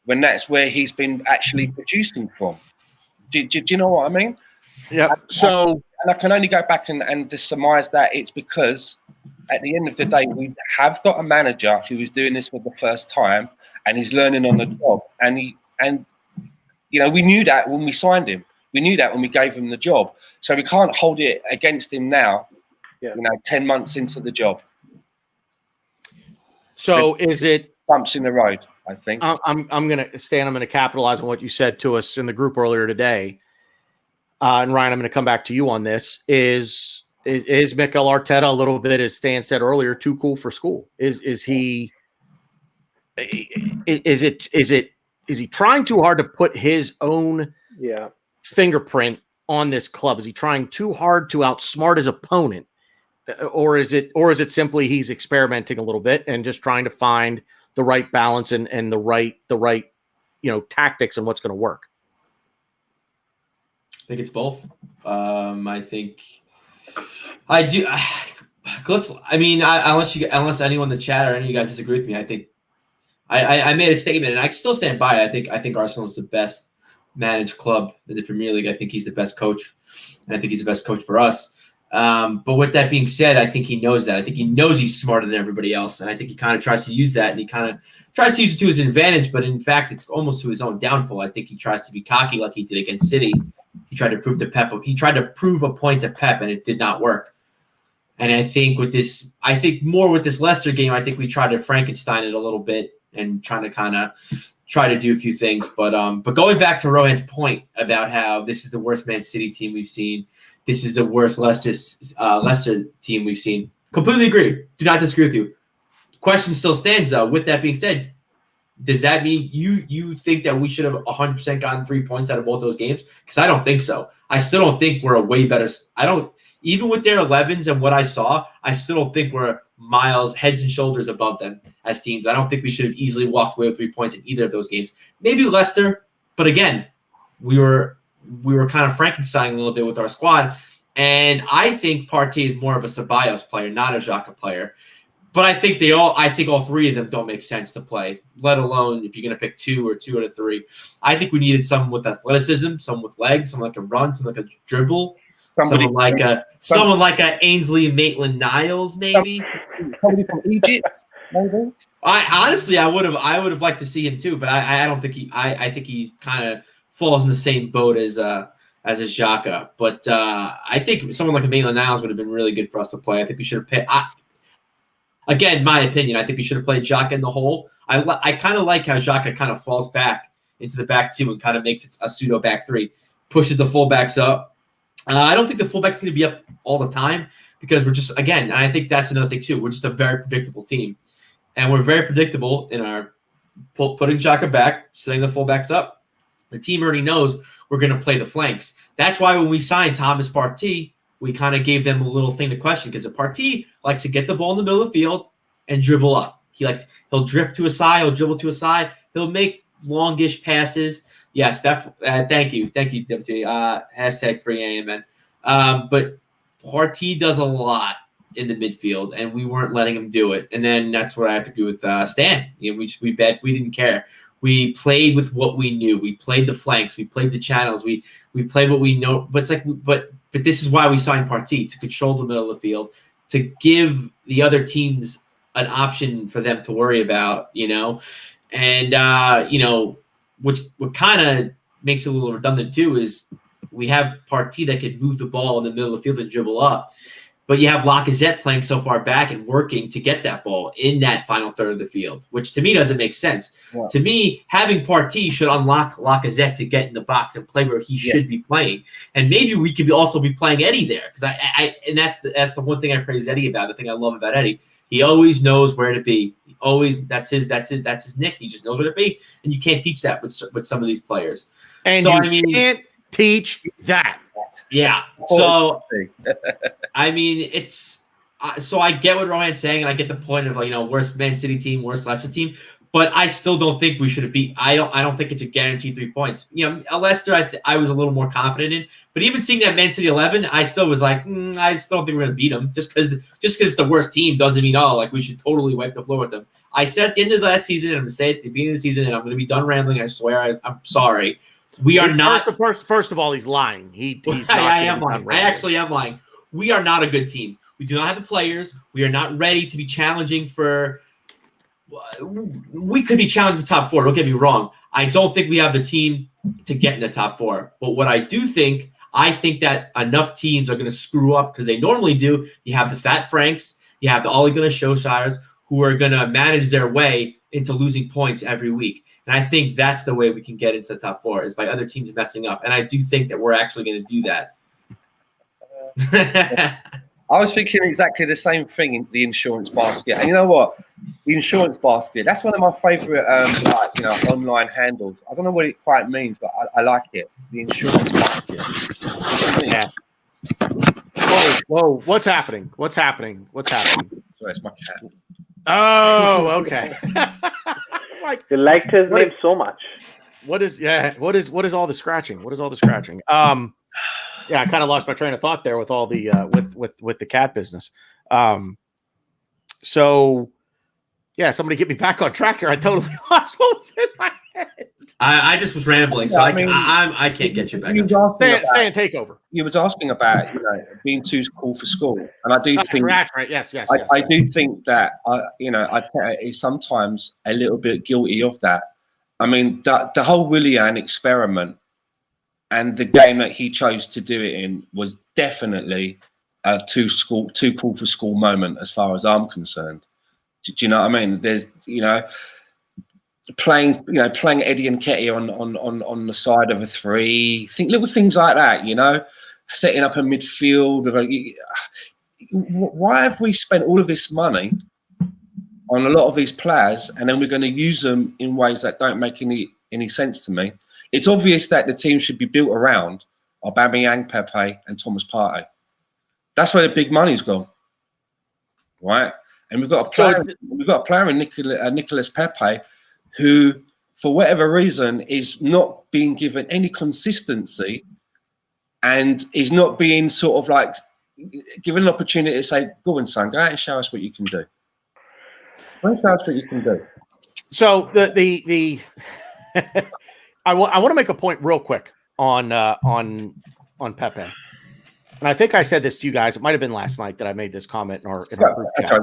when that's where he's been actually producing from? Do you know what I mean? Yeah. And I can only go back and just surmise that it's because at the end of the day, we have got a manager who is doing this for the first time and he's learning on the job. And We knew that when we signed him. We knew that when we gave him the job. So we can't hold it against him now. Yeah. 10 months into the job. So is it bumps in the road? I think. I'm gonna capitalize on what you said to us in the group earlier today. And Ryan, I'm going to come back to you on this. Is Mikel Arteta a little bit, as Stan said earlier, too cool for school? Is he trying too hard to put his own fingerprint on this club? Is he trying too hard to outsmart his opponent, or is it simply he's experimenting a little bit and just trying to find the right balance and the right tactics and what's going to work? I think it's both. I think I do. Unless anyone in the chat or any of you guys disagree with me, I think I made a statement and I still stand by it. I think Arsenal is the best managed club in the Premier League. I think he's the best coach, and I think he's the best coach for us. But with that being said, I think he knows that. I think he knows he's smarter than everybody else, and I think he kind of tries to use that, and he kind of tries to use it to his advantage. But in fact, it's almost to his own downfall. I think he tries to be cocky like he did against City. He tried to prove to Pep. He tried to prove a point to Pep, and it did not work. And I think with this Leicester game, I think we tried to Frankenstein it a little bit and trying to kind of try to do a few things. But going back to Rohan's point about how this is the worst Man City team we've seen, this is the worst Leicester team we've seen. Completely agree. Do not disagree with you. Question still stands though. With that being said, does that mean you think that we should have 100% gotten 3 points out of both those games? Because I don't think so. I still don't think we're a way better. Even with their 11s and what I saw, I still don't think we're miles, heads and shoulders above them as teams. I don't think we should have easily walked away with 3 points in either of those games. Maybe Leicester, but again, we were kind of Frankensteining a little bit with our squad. And I think Partey is more of a Ceballos player, not a Xhaka player. But I think all three of them don't make sense to play, let alone if you're going to pick two out of three. I think we needed someone with athleticism, someone with legs, someone like a run, someone like a dribble, someone like a Ainsley Maitland-Niles, maybe. Somebody from Egypt, maybe. I would have liked to see him too, but I don't think I think he kind of falls in the same boat as a Xhaka. But I think someone like a Maitland-Niles would have been really good for us to play. I think we should have picked. Again, my opinion, I think we should have played Xhaka in the hole. I kind of like how Xhaka kind of falls back into the back two and kind of makes it a pseudo back three, pushes the fullbacks up. I don't think the fullbacks need to be up all the time because we're just, again, and I think that's another thing too. We're just a very predictable team. And we're very predictable in our putting Xhaka back, setting the fullbacks up. The team already knows we're going to play the flanks. That's why when we signed Thomas Partey, we kind of gave them a little thing to question because Partey likes to get the ball in the middle of the field and dribble up. He'll drift to a side, he'll dribble to a side, he'll make longish passes. Yes, thank you, WT. Hashtag free AMN. But Partey does a lot in the midfield, and we weren't letting him do it. And then that's what I have to do with Stan. We didn't care. We played with what we knew. We played the flanks. We played the channels. We played what we know. But but this is why we signed Partey, to control the middle of the field, to give the other teams an option for them to worry about, And what kind of makes it a little redundant too is we have Partey that can move the ball in the middle of the field and dribble up. But you have Lacazette playing so far back and working to get that ball in that final third of the field, which to me doesn't make sense. Yeah. To me, having Partey should unlock Lacazette to get in the box and play where he should be playing. And maybe we could also be playing Eddie there because and that's the one thing I praise Eddie about. The thing I love about Eddie, he always knows where to be. That's his nick. He just knows where to be, and you can't teach that with some of these players. And so, can't teach that. Yeah. So, it's so I get what Rohan's saying, and I get the point of worst Man City team, worst Leicester team, but I still don't think we should have beat. I don't think it's a guaranteed 3 points. Leicester, I was a little more confident in, but even seeing that Man City 11, I still was like, I still don't think we're gonna beat them. Just because it's the worst team doesn't mean we should totally wipe the floor with them. I said at the end of the last season, and I'm gonna say it at the beginning of the season, and I'm gonna be done rambling. I swear, I'm sorry. We are not. First of all, he's lying. He's not. I am lying. I actually am lying. We are not a good team. We do not have the players. We are not ready to be challenging for. We could be challenging for top four. Don't get me wrong. I don't think we have the team to get in the top 4. But what I do think, I think that enough teams are going to screw up because they normally do. You have the Fat Franks, you have the Ole Gunnar Solskjaers who are going to manage their way into losing points every week. And I think that's the way we can get into the top 4 is by other teams messing up. And I do think that we're actually going to do that. I was thinking exactly the same thing in the insurance basket. And you know what? The insurance basket, that's one of my favorite online handles. I don't know what it quite means, but I like it. The insurance basket. Yeah. Whoa. What's happening? Sorry, it's my cat. Oh, okay. It's like, You liked his name so much. What is all the scratching? Yeah, I kind of lost my train of thought there with all the with the cat business. So yeah, somebody get me back on track here. I totally lost what was in my head. I just was rambling, so I can't get you back. Stay and take over. You was asking about being too cool for school, and I do think right. Yes. I do think that I is sometimes a little bit guilty of that. I mean, the whole Willian experiment and the game that he chose to do it in was definitely a too cool for school moment, as far as I'm concerned. Do you know what I mean? There's playing Eddie and Ketty on the side of a 3, little things like that. Setting up a midfield. Why have we spent all of this money on a lot of these players, and then we're going to use them in ways that don't make any sense to me? It's obvious that the team should be built around Aubameyang, Pepe, and Thomas Partey. That's where the big money's gone, right? And we've got a player in Nicolas Pepe, who, for whatever reason, is not being given any consistency, and is not being sort of like given an opportunity to say, "Go on, son, go out and show us what you can do." Go and show us what you can do. So the I want to make a point real quick on Pepe, and I think I said this to you guys. It might have been last night that I made this comment in our group chat.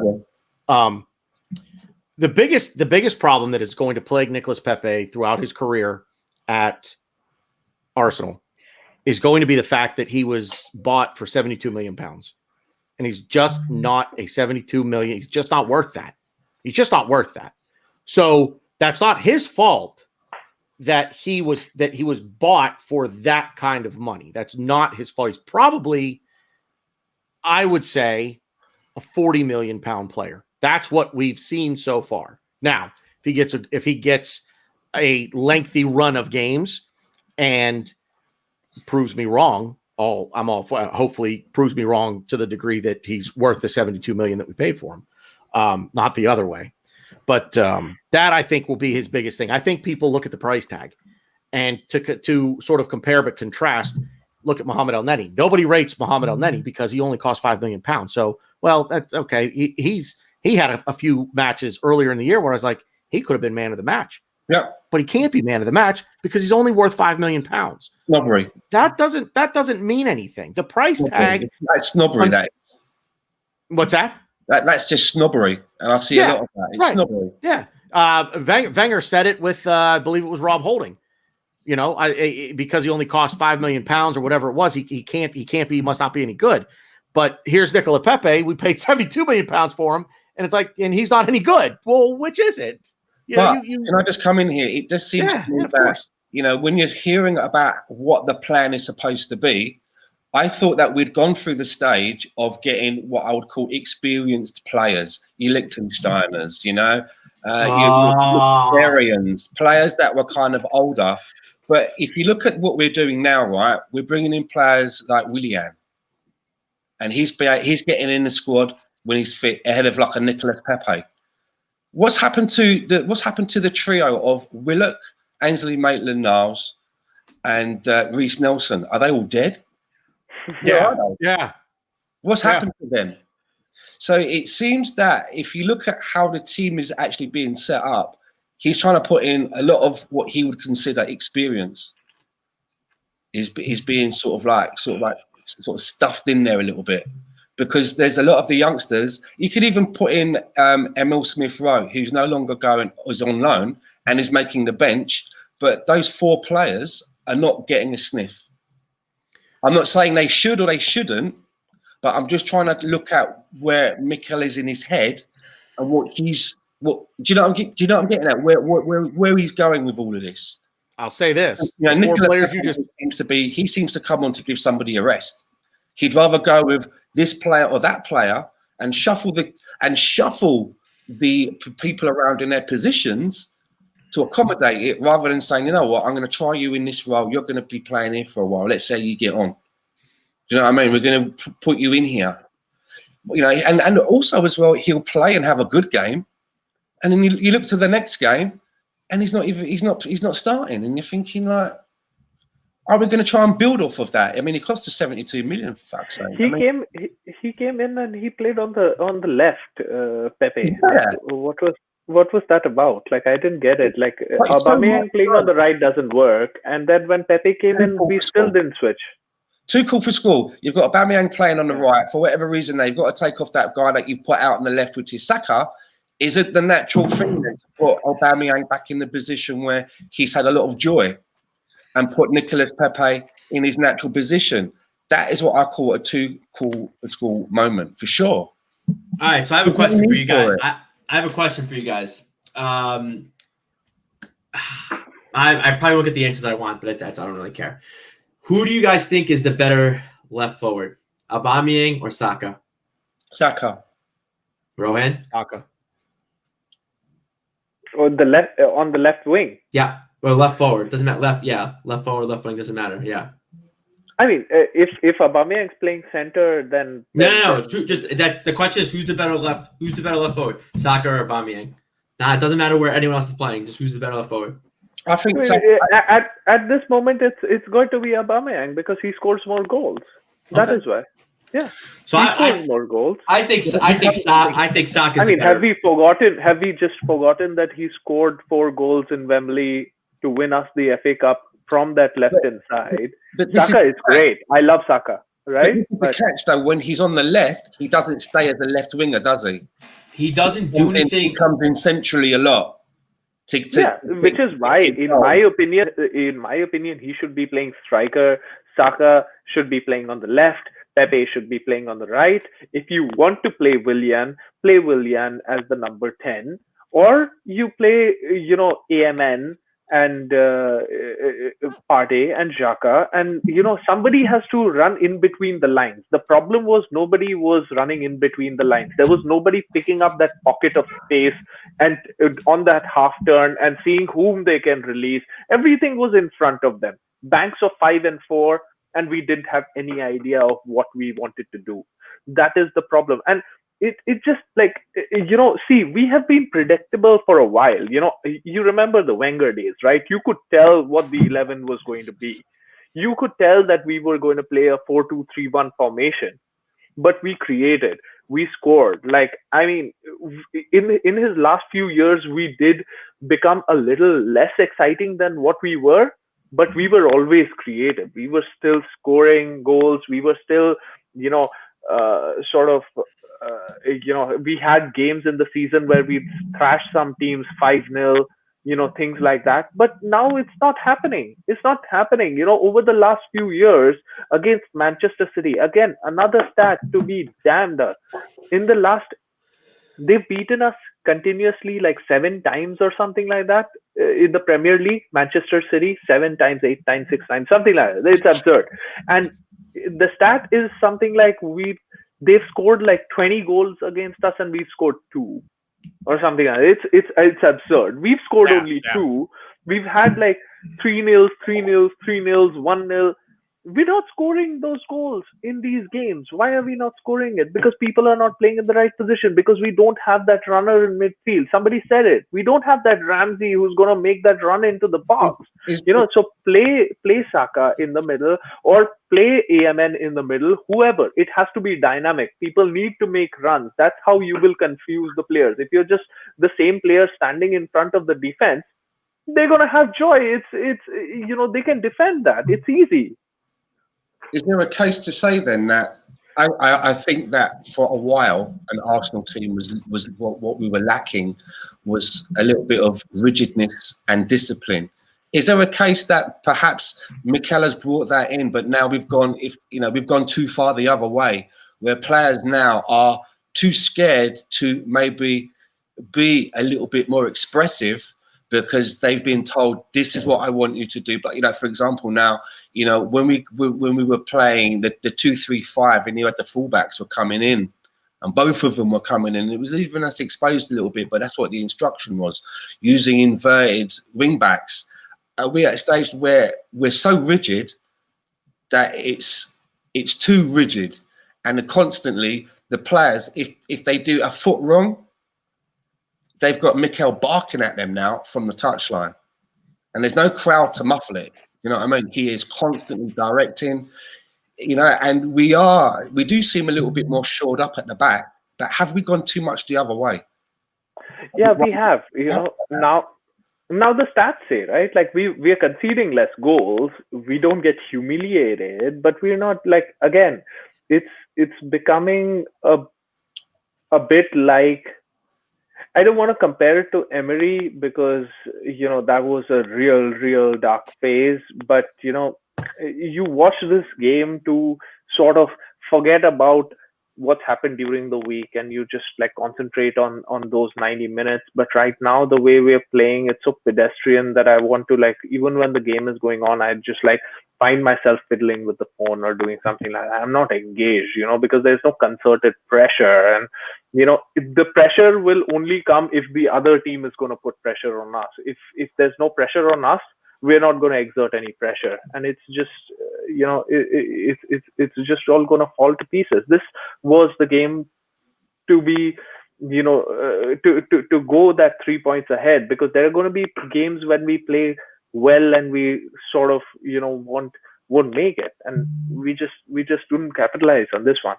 The biggest problem that is going to plague Nicolas Pepe throughout his career at Arsenal is going to be the fact that he was bought for £72 million, and he's just not a 72 million. He's just not worth that. He's just not worth that. So that's not his fault that he was bought for that kind of money. That's not his fault. He's probably, I would say, a £40 million player. That's what we've seen so far. Now, if he gets a lengthy run of games and proves me wrong, I'm all for, hopefully proves me wrong to the degree that he's worth the $72 million that we paid for him, not the other way. But that, I think, will be his biggest thing. I think people look at the price tag, and to sort of compare but contrast, look at Mohamed El Neni. Nobody rates Mohamed El Neni because he only cost £5 million. So, well, that's okay. He had a few matches earlier in the year where I was like, he could have been man of the match. Yeah, but he can't be man of the match because he's only worth £5 million. Snobbery. That doesn't mean anything. The price tag. That's snobbery. What's that? That's just snobbery, and I see a lot of that. It's snobbery. Yeah. Wenger said it with, I believe it was Rob Holding. Because he only cost £5 million or whatever it was, he must not be any good. But here's Nicolas Pepe. We paid £72 million for him, and it's like, and he's not any good. Well, which is it? Can I just come in here? It just seems to me that when you're hearing about what the plan is supposed to be, I thought that we'd gone through the stage of getting what I would call experienced players, your Liechtensteiners, your Bulgarians, players that were kind of older. But if you look at what we're doing now, right, we're bringing in players like Willian, and he's getting in the squad when he's fit ahead of like a Nicolas Pepe. What's happened to the trio of Willock, Ainsley Maitland-Niles, and Reece Nelson? Are they all dead? Yeah. What's happened to them? So it seems that if you look at how the team is actually being set up, he's trying to put in a lot of what he would consider experience. Is being sort of stuffed in there a little bit, because there's a lot of the youngsters. You could even put in Emil Smith-Rowe, who's no longer is on loan and is making the bench. but those 4 players are not getting a sniff. I'm not saying they should or they shouldn't, but I'm just trying to look at where Mikel is in his head and what do you know what I'm getting at? Where he's going with all of this. I'll say this: You know, the 4 Nicola players you just seems to come on to give somebody a rest. He'd rather go with this player or that player and shuffle the people around in their positions to accommodate it, rather than saying, you know what, I'm going to try you in this role. You're going to be playing here for a while. Let's say you get on. Do you know what I mean? We're going to put you in here. You know, and also as well, he'll play and have a good game, and then you look to the next game, and he's not starting, and you're thinking like, are we going to try and build off of that? I mean, it cost us 72 million for fuck's sake. He came in and he played on the left, Pepe. Yeah. What was that about? Like, I didn't get it. Like, Aubameyang playing on the right doesn't work, and then when Pepe came in, we still didn't switch. Too cool for school. You've got Aubameyang playing on the right. For whatever reason, they've got to take off that guy that you've put out on the left, which is Saka. Is it the natural thing then to put Aubameyang back in the position where he's had a lot of joy and put Nicolas Pepe in his natural position? That is what I call a too cool for school moment, for sure. All right, so I have a question for you guys. I have a question for you guys. I probably won't get the answers I want, but I don't really care. Who do you guys think is the better left forward, Aubameyang or Saka? Saka. Rohan? Saka. On the left wing. Yeah, or left forward doesn't matter. Left forward, left wing doesn't matter. Yeah. I mean, if Aubameyang's playing center, then No. It's true. Just that the question is who's the better left forward, Saka or Aubameyang? Nah, it doesn't matter where anyone else is playing. Just who's the better left forward. I think at this moment it's going to be Aubameyang because he scores more goals. That is why. Yeah. So he scores more goals. I think Saka. I mean, have we just forgotten that he scored 4 goals in Wembley to win us the FA Cup from that left-hand side? Saka is great. I love Saka, right? But the catch though, when he's on the left, he doesn't stay as a left winger, does he? He doesn't do anything. He comes in centrally a lot. Which is why, in my opinion, he should be playing striker. Saka should be playing on the left. Pepe should be playing on the right. If you want to play Willian as the number 10, or you play, AMN and Partey and Xhaka, and somebody has to run in between the lines. The problem was nobody was running in between the lines. There was nobody picking up that pocket of space and on that half turn and seeing whom they can release. Everything was in front of them. Banks of 5 and 4, and we didn't have any idea of what we wanted to do. That is the problem. And it just like, see, we have been predictable for a while. You remember the Wenger days, right? You could tell what the 11 was going to be. You could tell that we were going to play a 4-2-3-1 formation, but we scored. Like, I mean, in his last few years, we did become a little less exciting than what we were, but we were always creative. We were still scoring goals. We were still, we had games in the season where we thrashed some teams 5-0, things like that. But now it's not happening. It's not happening. Over the last few years against Manchester City, again, another stat to be damned. They've beaten us continuously like 7 times or something like that in the Premier League. Manchester City 7 times, 8 times, 6 times, something like that. It's absurd. And the stat is something like they've scored like 20 goals against us and we've scored 2 or something like that. It's absurd. We've scored only 2. We've had like 3-0, 3-0, 3-0, 1-0. We're not scoring those goals in these games. Why are we not scoring it? Because people are not playing in the right position, because we don't have that runner in midfield. Somebody said it. We don't have that Ramsey who's going to make that run into the box. So play Saka in the middle or play AMN in the middle, whoever. It has to be dynamic. People need to make runs. That's how you will confuse the players. If you're just the same player standing in front of the defense, they're going to have joy. They can defend that. It's easy. Is there a case to say then that I think that for a while an Arsenal team was what we were lacking was a little bit of rigidness and discipline Is there a case that perhaps Mikel has brought that in, but now we've gone too far the other way, where players now are too scared to maybe be a little bit more expressive because they've been told this is what I want you to do. But for example, now when we were playing the 2-3-5, and you had the fullbacks were coming in, and both of them were coming in. It was leaving us exposed a little bit, but that's what the instruction was, using inverted wing backs. Are we at a stage where we're so rigid that it's too rigid, and constantly the players, if they do a foot wrong, they've got Mikel barking at them now from the touchline, and there's no crowd to muffle it. You know what I mean? He is constantly directing, and we do seem a little bit more shored up at the back, but have we gone too much the other way? Yeah, we have. Now the stats say, right? Like we are conceding less goals. We don't get humiliated, but we're not like, again, it's becoming a bit like, I don't want to compare it to Emery because that was a real dark phase, but you watch this game to sort of forget about what's happened during the week, and you just like concentrate on those 90 minutes. But right now, the way we're playing, it's so pedestrian that I want to, like, even when the game is going on, I just like find myself fiddling with the phone or doing something like that. I'm not engaged, because there's no concerted pressure, and the pressure will only come if the other team is going to put pressure on us. If there's no pressure on us, we're not going to exert any pressure, and it's just it's just all going to fall to pieces. This was the game to be to go that 3 points ahead, because there are going to be games when we play well and we sort of won't make it, and we just didn't capitalize on this one.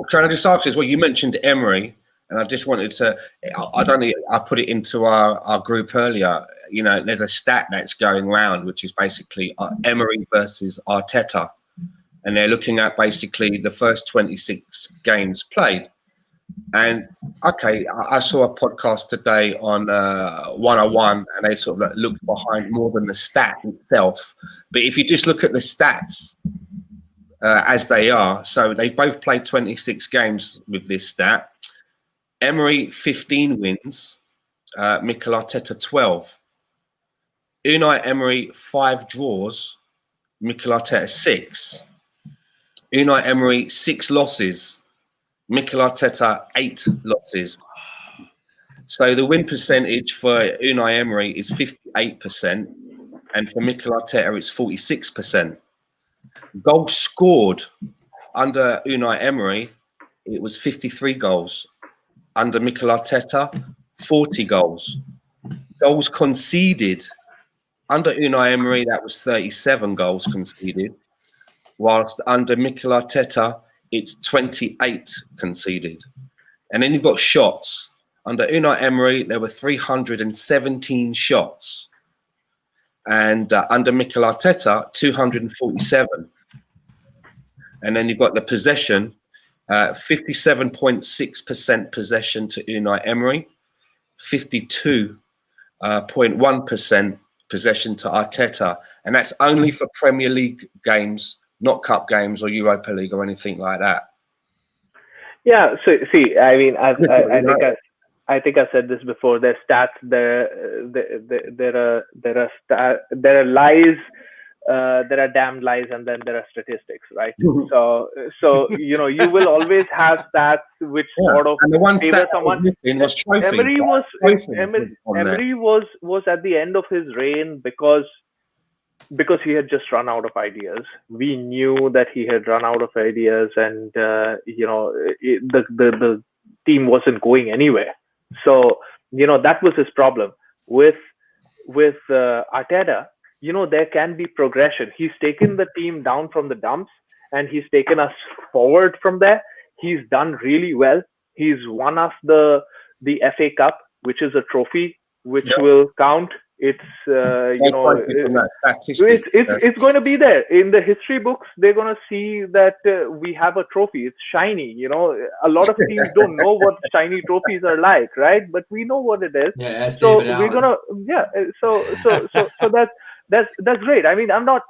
Can I just ask this? Well, you mentioned Emery, and I just wanted to, I put it into our group earlier. There's a stat that's going around, which is basically Emery versus Arteta. And they're looking at basically the first 26 games played. And okay, I saw a podcast today on 101, and they sort of like looked behind more than the stat itself. But if you just look at the stats as they are, so they both played 26 games with this stat. Emery 15 wins, Mikel Arteta 12. Unai Emery 5 draws, Mikel Arteta 6. Unai Emery 6 losses, Mikel Arteta 8 losses. So the win percentage for Unai Emery is 58%, and for Mikel Arteta it's 46%. Goals scored under Unai Emery, it was 53 goals. Under Mikel Arteta, 40 goals. Goals conceded. Under Unai Emery, that was 37 goals conceded. Whilst under Mikel Arteta, it's 28 conceded. And then you've got shots. Under Unai Emery, there were 317 shots. And under Mikel Arteta, 247. And then you've got the possession. 57.6% possession to Unai Emery, 52.1% possession to Arteta, and that's only for Premier League games, not cup games or Europa League or anything like that. Yeah. So see, I mean, I think I said this before. There's stats. There are lies. There are damned lies, and then there are statistics, right? So you will always have stats which sort of favor someone. Emery was at the end of his reign because he had just run out of ideas. We knew that he had run out of ideas, and the team wasn't going anywhere. So that was his problem with Arteta. There can be progression. He's taken the team down from the dumps, and he's taken us forward from there. He's done really well. He's won us the FA Cup, which is a trophy which will count. It's it's going to be there in the history books. They're going to see that we have a trophy. It's shiny. A lot of teams don't know what shiny trophies are like, right? But we know what it is. Yeah, so we're gonna So that's great. I mean, I'm not.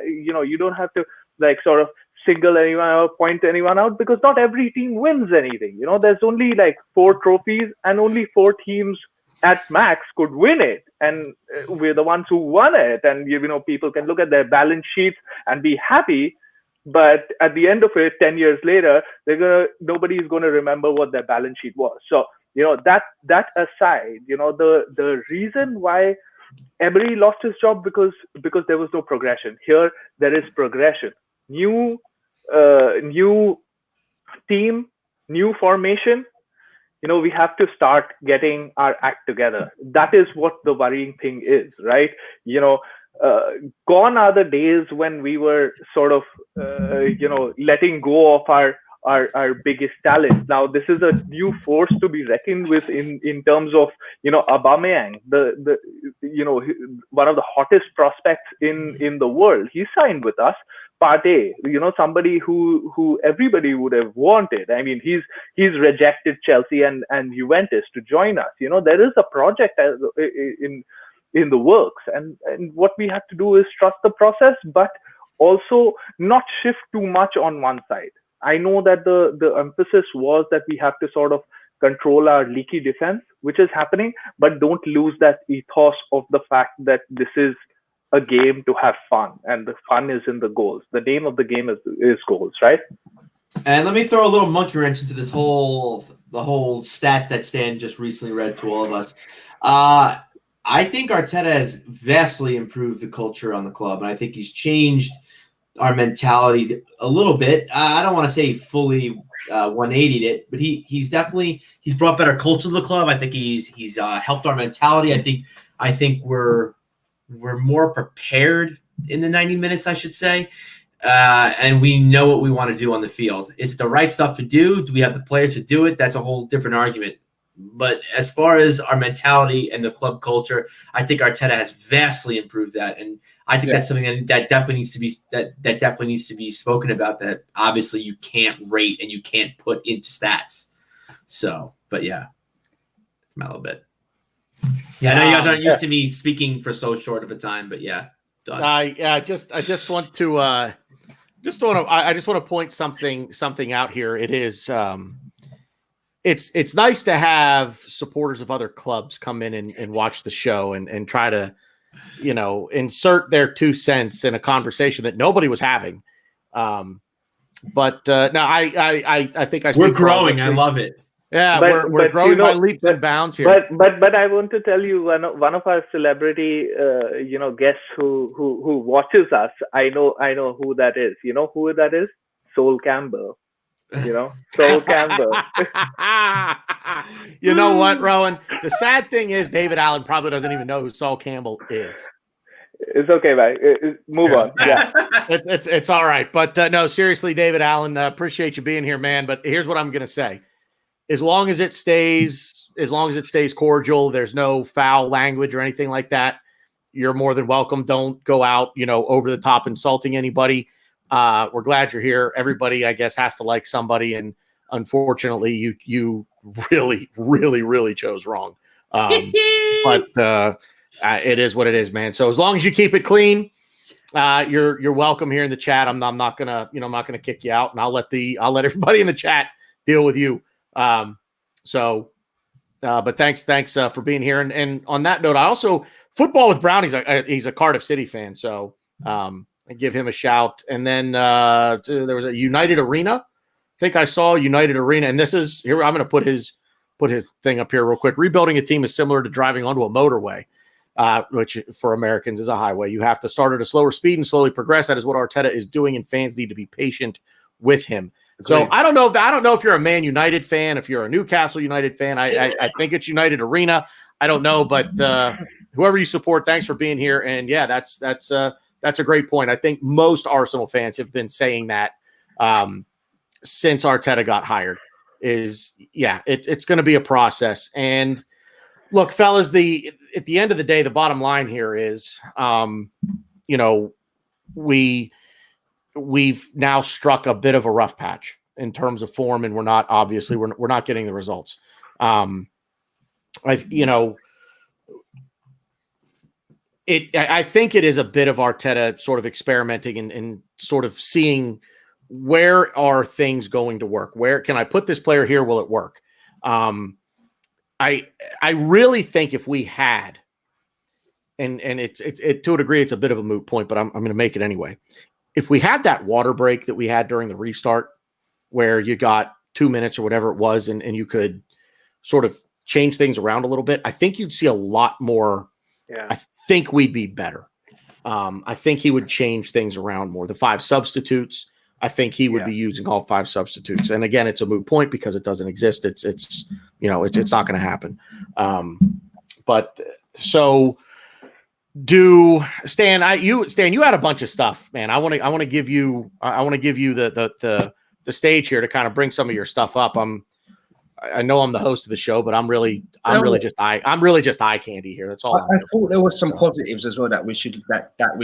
You don't have to like sort of single anyone or point anyone out, because not every team wins anything. There's only like 4 trophies, and only 4 teams at max could win it, and we're the ones who won it. And people can look at their balance sheets and be happy, but at the end of it, 10 years later, nobody's gonna remember what their balance sheet was. So that aside, the reason why Emery lost his job because there was no progression. Here there is progression. New team, new formation. We have to start getting our act together. That is what the worrying thing is, right? Gone are the days when we were sort of letting go of our biggest talent. Now this is a new force to be reckoned with in terms of Aubameyang, the one of the hottest prospects in the world. He signed with us. Partey, somebody who everybody would have wanted. I mean, he's rejected Chelsea and Juventus to join us. There is a project in the works, and what we have to do is trust the process, but also not shift too much on one side. I know that the emphasis was that we have to sort of control our leaky defense, which is happening, but don't lose that ethos of the fact that this is a game to have fun, and the fun is in the goals. The name of the game is goals, right? And let me throw a little monkey wrench into the whole stats that Stan just recently read to all of us. I think Arteta has vastly improved the culture on the club, and I think he's changed our mentality a little bit. I don't want to say fully 180'd it, but he's brought better culture to the club. I think he's helped our mentality. I think we're more prepared in the 90 minutes, I should say. And we know what we want to do on the field. Is it the right stuff to do? Do we have the players to do it? That's a whole different argument. But as far as our mentality and the club culture, I think Arteta has vastly improved that. And I think that's something that definitely needs to be that definitely needs to be spoken about, that obviously you can't rate and you can't put into stats. So, but yeah, it's my little bit. Yeah, I know you guys aren't used to me speaking for so short of a time, but yeah, done. I just want to point something out here. It is it's nice to have supporters of other clubs come in and watch the show and try to insert their 2 cents in a conversation that nobody was having. But no, I think we're growing. I love it. Yeah, we're growing by leaps and bounds here. But I want to tell you, one of our celebrity guests who watches us. I know who that is. You know who that is? Sol Campbell. Sol Campbell. You know what, Rowan? The sad thing is David Allen probably doesn't even know who Sol Campbell is. It's okay, man. Move on. Yeah, it's all right. But no, seriously, David Allen, appreciate you being here, man. But here's what I'm gonna say: as long as it stays cordial, there's no foul language or anything like that, you're more than welcome. Don't go out, over the top insulting anybody. We're glad you're here. Everybody, I guess, has to like somebody, and unfortunately, you really, really, really chose wrong. But it is what it is, man. So as long as you keep it clean, you're welcome here in the chat. I'm not gonna kick you out, and I'll let everybody in the chat deal with you. But thanks for being here. And on that note, I also football with Brown. He's a Cardiff City fan, so I give him a shout. And then there was a United Arena. I think I saw United Arena, and this is here. I'm going to put his thing up here real quick. Rebuilding a team is similar to driving onto a motorway, which for Americans is a highway. You have to start at a slower speed and slowly progress. That is what Arteta is doing, and fans need to be patient with him. So I don't know if you're a Man United fan, if you're a Newcastle United fan. I think it's United Arena. I don't know, but whoever you support, thanks for being here. And yeah, that's a great point. I think most Arsenal fans have been saying that since Arteta got hired. It's going to be a process. And look, fellas, at the end of the day, the bottom line here is, we've now struck a bit of a rough patch in terms of form, and we're not getting the results. I think it is a bit of Arteta sort of experimenting and sort of seeing where are things going to work? Where can I put this player here? Will it work? I really think if we had, and it's to a degree, it's a bit of a moot point, but I'm going to make it anyway. If we had that water break that we had during the restart, where you got 2 minutes or whatever it was, and you could sort of change things around a little bit, I think you'd see a lot more. Yeah. I think we'd be better. I think he would change things around more. The 5 substitutes, I think he would be using all 5 substitutes. And again, it's a moot point because it doesn't exist. It's not going to happen. But so Stan, you had a bunch of stuff, man. I want to give you the stage here to kind of bring some of your stuff up. I know I'm the host of the show, but I'm really just eye candy here. That's all. I thought there were some positives as well that we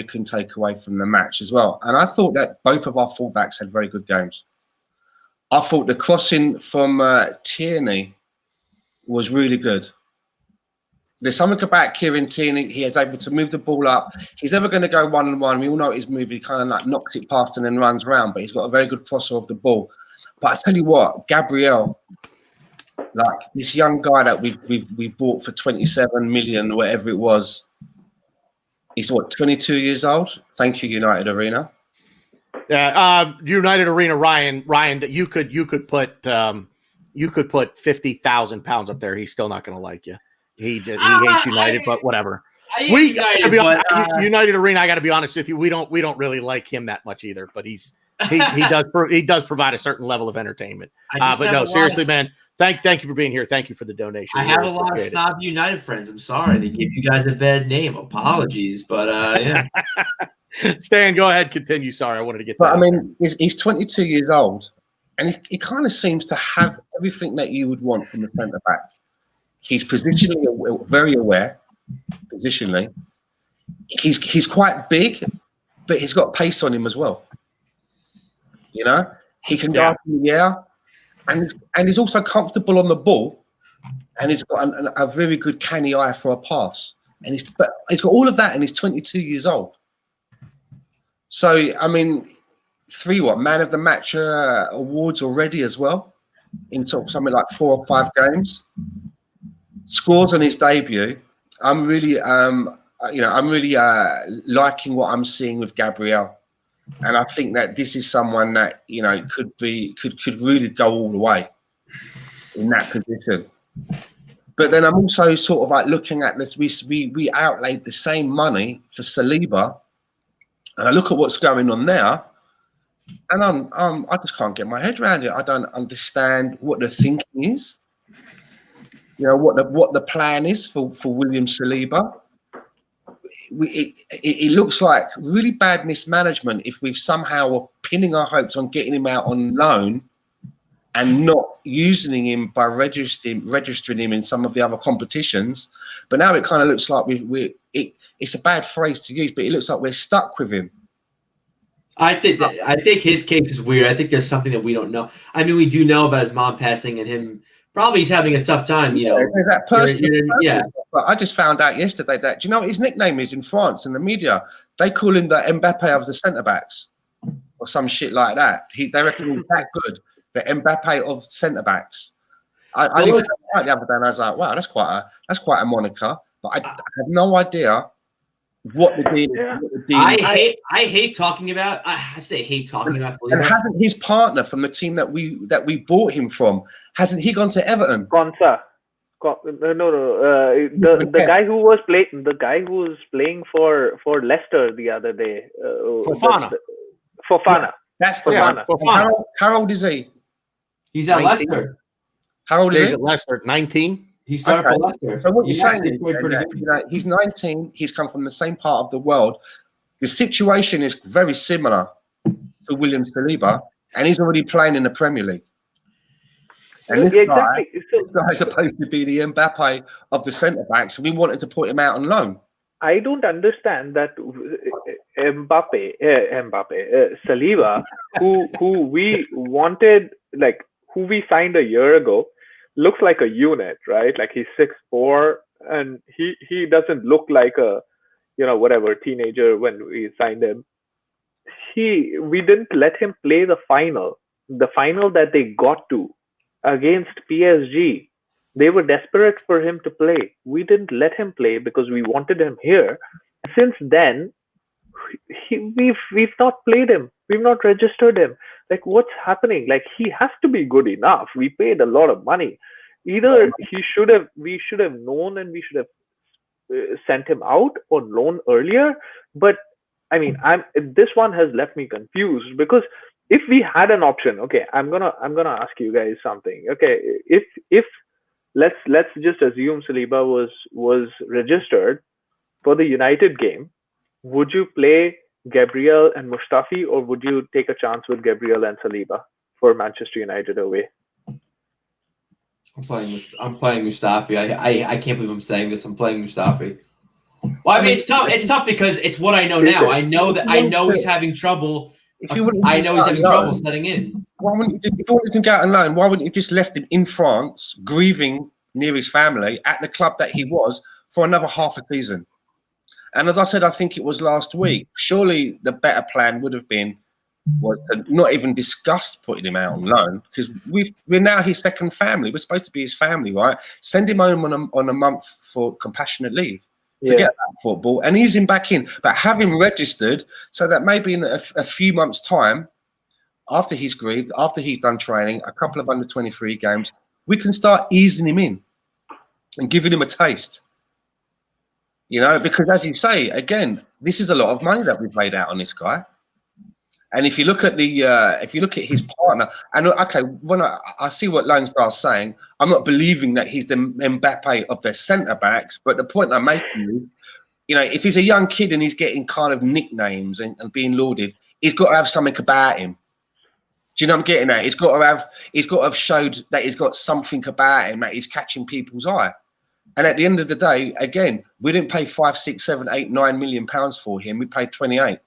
can take away from the match as well. And I thought that both of our fullbacks had very good games. I thought the crossing from Tierney was really good. There's something about Kieran Tierney. He is able to move the ball up. He's never going to go 1-on-1. We all know his move. He kind of like knocks it past and then runs around, but he's got a very good crosser of the ball. But I tell you what, Gabriel, like this young guy that we bought for 27 million, whatever it was, he's 22 years old. Thank you, United Arena. Yeah, United Arena, Ryan. That you could put 50,000 pounds up there. He's still not going to like you. He hates United, but whatever. United Arena. I got to be honest with you. We don't really like him that much either. But he does provide a certain level of entertainment. But no, seriously, man. Thank you for being here. Thank you for the donation. I have a lot of snob United friends. I'm sorry to give you guys a bad name. Apologies, but yeah. Stan, go ahead. Continue. Sorry, I wanted to get. But I mean, he's 22 years old, and he kind of seems to have everything that you would want from a centre back. He's positionally very aware. Positionally, he's quite big, but he's got pace on him as well. You know, he can go up in the air. And he's also comfortable on the ball, and he's got a very good canny eye for a pass. And he's got all of that, and he's 22 years old. So I mean, 3 man of the match awards already as well, in sort of something like 4 or 5 games. Scores on his debut. I'm really liking what I'm seeing with Gabriel. And I think that this is someone that could really go all the way in that position. But then I'm also sort of like looking at this. We outlaid the same money for Saliba, and I look at what's going on there, and I just can't get my head around it. I don't understand what the thinking is. What the plan is for William Saliba. It looks like really bad mismanagement if we've somehow are pinning our hopes on getting him out on loan and not using him by registering him in some of the other competitions. But now it kind of looks like it's a bad phrase to use, but it looks like we're stuck with him. I think his case is weird. I think there's something that we don't know. I mean, we do know about his mom passing and him. Probably he's having a tough time, That person, But I just found out yesterday that, do you know what his nickname is in France in the media? They call him the Mbappe of the centre backs, or some shit like that. They reckon he's that good, the Mbappe of centre backs. I found out the other day, and I was like, wow, that's quite a moniker. But I have no idea what the deal is. I hate talking about. I say hate talking about. And hasn't his partner from the team that we bought him from, hasn't he gone to Everton? Konsa. The guy who was playing for Leicester the other day. Fofana. That's the one. How old is he? He's at 19. Leicester. How old is he? He's at Leicester, 19. He started for Leicester. So what you're saying is he's 19. He's come from the same part of the world. The situation is very similar to William Saliba, and he's already playing in the Premier League. And this guy is supposed to be the Mbappe of the centre backs, and we wanted to put him out on loan. I don't understand that Saliba, who we wanted, like who we signed a year ago, looks like a unit, right? Like he's 6'4", and he doesn't look like a whatever, teenager when we signed him. We didn't let him play the final that they got to against PSG. They were desperate for him to play. We didn't let him play because we wanted him here. Since then, we've not played him. We've not registered him. Like, what's happening? Like, he has to be good enough. We paid a lot of money. Either we should have known and we should have sent him out on loan earlier. But I mean, this one has left me confused, because if we had an option, okay, I'm gonna ask you guys something. Okay, if let's just assume Saliba was registered for the United game, would you play Gabriel and Mustafi, or would you take a chance with Gabriel and Saliba for Manchester United away? I'm playing Mustafi. I can't believe I'm saying this. I'm playing Mustafi. Well, I mean, it's tough. It's tough because it's what I know now. I know he's having trouble. I know he's having trouble setting in. Why wouldn't if you wanted to go out on loan, why wouldn't you just left him in France, grieving near his family at the club that he was, for another half a season? And as I said, I think it was last week, surely the better plan would have been was to not even discuss putting him out on loan, because we're now his second family. We're supposed to be his family, right? Send him home on a month for compassionate leave. Forget about football and ease him back in. But have him registered so that maybe in a few months' time, after he's grieved, after he's done training, a couple of under-23 games, we can start easing him in and giving him a taste. Because as you say, again, this is a lot of money that we've laid out on this guy. And if you look at his partner, and okay, when I see what Lone Star's saying, I'm not believing that he's the Mbappe of their centre backs. But the point I'm making is, if he's a young kid and he's getting kind of nicknames and being lauded, he's got to have something about him. Do you know what I'm getting at? He's got to have showed that he's got something about him, that he's catching people's eye. And at the end of the day, again, we didn't pay 5, 6, 7, 8, 9 million pounds for him. We paid 28.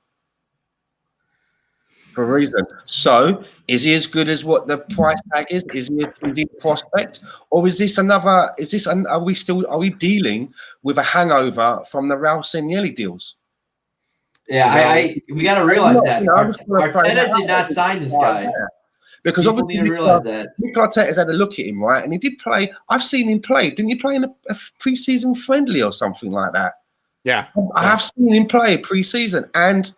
For a reason. So, is he as good as what the price tag is? Is he a prospect, or is this another? Are we dealing with a hangover from the Raul Senielli deals? Yeah, we got to realize that Arteta did not sign this guy. Because people obviously, need to realize that Mikel Arteta's had a look at him, right? And he did play. I've seen him play. Didn't he play in a pre-season friendly or something like that? Yeah, I have seen him play pre-season, and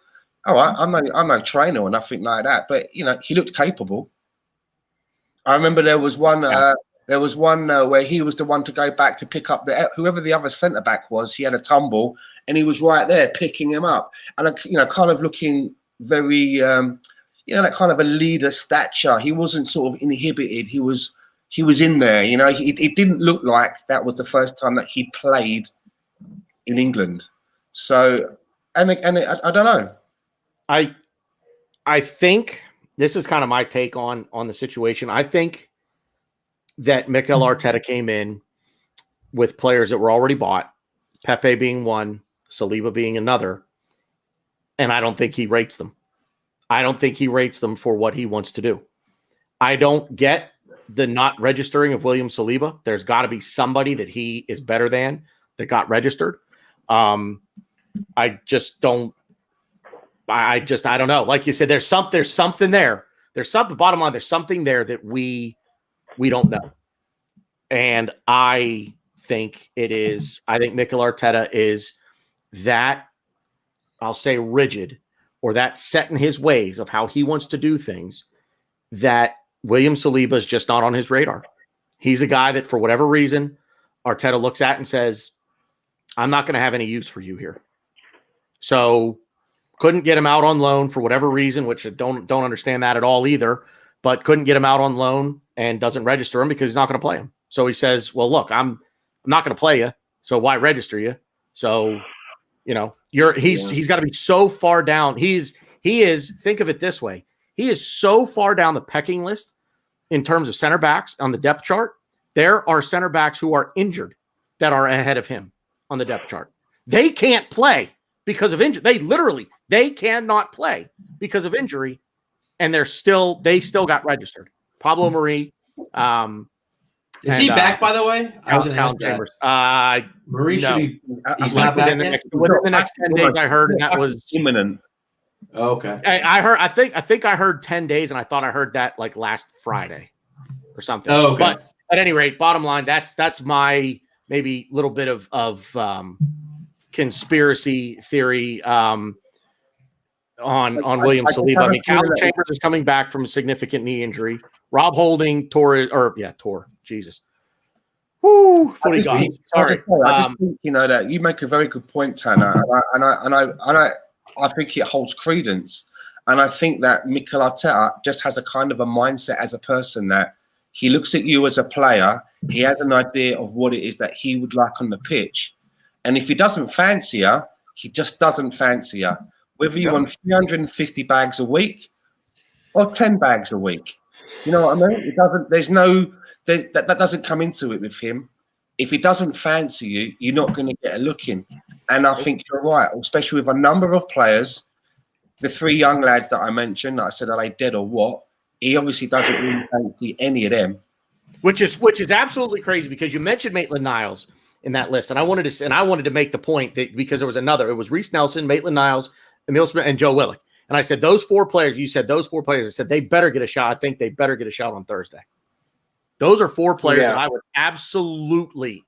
I'm no trainer or nothing like that, but he looked capable. I remember there was one where he was the one to go back to pick up whoever the other centre back was. He had a tumble and he was right there picking him up, and kind of looking very that kind of a leader stature. He wasn't sort of inhibited. He was in there. It didn't look like that was the first time that he played in England. So and I don't know. I think this is kind of my take on the situation. I think that Mikel Arteta came in with players that were already bought, Pepe being one, Saliba being another, and I don't think he rates them. I don't think he rates them for what he wants to do. I don't get the not registering of William Saliba. There's got to be somebody that he is better than that got registered. I just don't. I don't know. Like you said, there's something there. There's something. Bottom line, there's something there that we don't know. And I think it is. I think Mikel Arteta is that, I'll say, rigid, or that set in his ways of how he wants to do things, that William Saliba is just not on his radar. He's a guy that, for whatever reason, Arteta looks at and says, "I'm not going to have any use for you here." So couldn't get him out on loan for whatever reason, which I don't understand that at all either, but couldn't get him out on loan and doesn't register him because he's not going to play him. So he says, well, look, I'm not going to play you, so why register you? So, he's got to be so far down. He is, think of it this way. He is so far down the pecking list in terms of center backs on the depth chart. There are center backs who are injured that are ahead of him on the depth chart. They can't play because of injury. They cannot play because of injury, and they still got registered. Pablo Mari, Is he back, by the way? I was going to ask Callum that. Chambers. Marie no. should be. He's Like not back within yet? the next 10 days, I heard, and that was imminent. Oh, okay. I heard. I think I heard 10 days, and I thought I heard that like last Friday or something. Oh, okay. But at any rate, bottom line, that's my maybe little bit of conspiracy theory on William Saliba. I mean, Callum Chambers is coming back from a significant knee injury. Rob Holding tore. Jesus. Woo, footy gods. Sorry. I just think that you make a very good point, Tanner, and I think it holds credence. And I think that Mikel Arteta just has a kind of a mindset as a person that he looks at you as a player. He has an idea of what it is that he would like on the pitch. And if he doesn't fancy you, he just doesn't fancy you. Whether you want 350 bags a week or 10 bags a week. You know what I mean? It doesn't, that doesn't come into it with him. If he doesn't fancy you, you're not going to get a look in. And I think you're right, especially with a number of players. The three young lads that I mentioned, that I said, are they dead or what? He obviously doesn't really fancy any of them. Which is absolutely crazy, because you mentioned Maitland-Niles in that list, and I wanted to make the point that because there was another, it was Reece Nelson, Maitland-Niles, Emile Smith, and Joe Willock. And I said those four players. You said those four players. I said they better get a shot. I think they better get a shot on Thursday. Those are four players that I would absolutely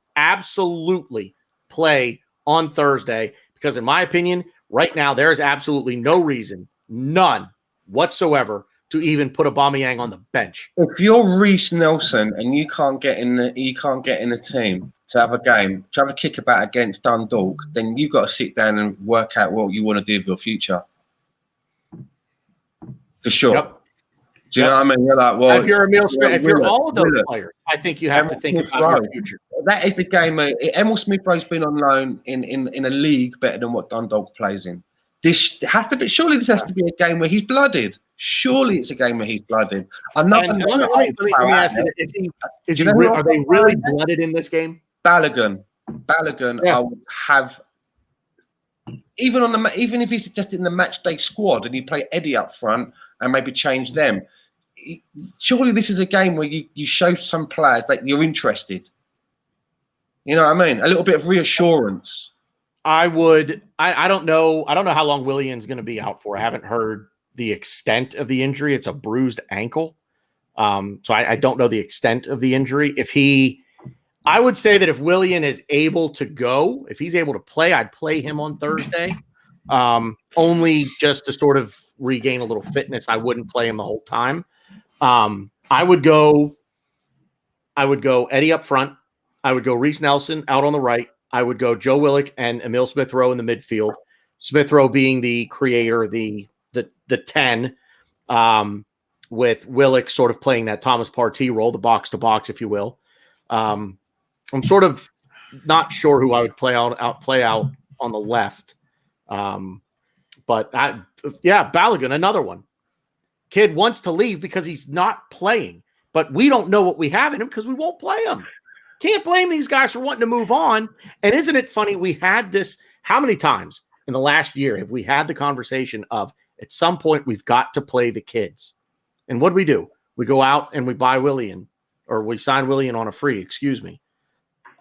play on Thursday, because in my opinion, right now there is absolutely no reason, none whatsoever, to even put Aubameyang on the bench. If you're Reece Nelson and you can't get in the team to have a game, to have a kickabout against Dundalk, then you've got to sit down and work out what you want to do with your future. For sure. Yep. Do you know what I mean? You're like, well, if you're Emile Smith, if you're all of those players, I think you have to think about your future. That is the game. Emile Smith Rowe's been on loan in a league better than what Dundalk plays in. Surely this has to be a game where he's blooded. Surely it's a game where he's blooded. Let me ask you: are they really blooded in this game? Balogun, I would have. Even if he's just in the match day squad and you play Eddie up front and maybe change them, surely this is a game where you show some players that you're interested. You know what I mean? A little bit of reassurance. I don't know how long Willian's going to be out for. I haven't heard the extent of the injury. It's a bruised ankle. So I don't know the extent of the injury. I would say that if Willian is able to go, if he's able to play, I'd play him on Thursday. Only just to sort of regain a little fitness. I wouldn't play him the whole time. I would go Eddie up front. I would go Reece Nelson out on the right. I would go Joe Willock and Emile Smith Rowe in the midfield. Smith Rowe being the creator, the 10, with Willock sort of playing that Thomas Partey role, the box to box, if you will. I'm sort of not sure who I would play out on the left. But Balogun, another one. Kid wants to leave because he's not playing, but we don't know what we have in him because we won't play him. Can't blame these guys for wanting to move on. And isn't it funny? We had this, how many times in the last year have we had the conversation of at some point we've got to play the kids? And what do? We go out and we buy Willian, or we sign Willian on a free,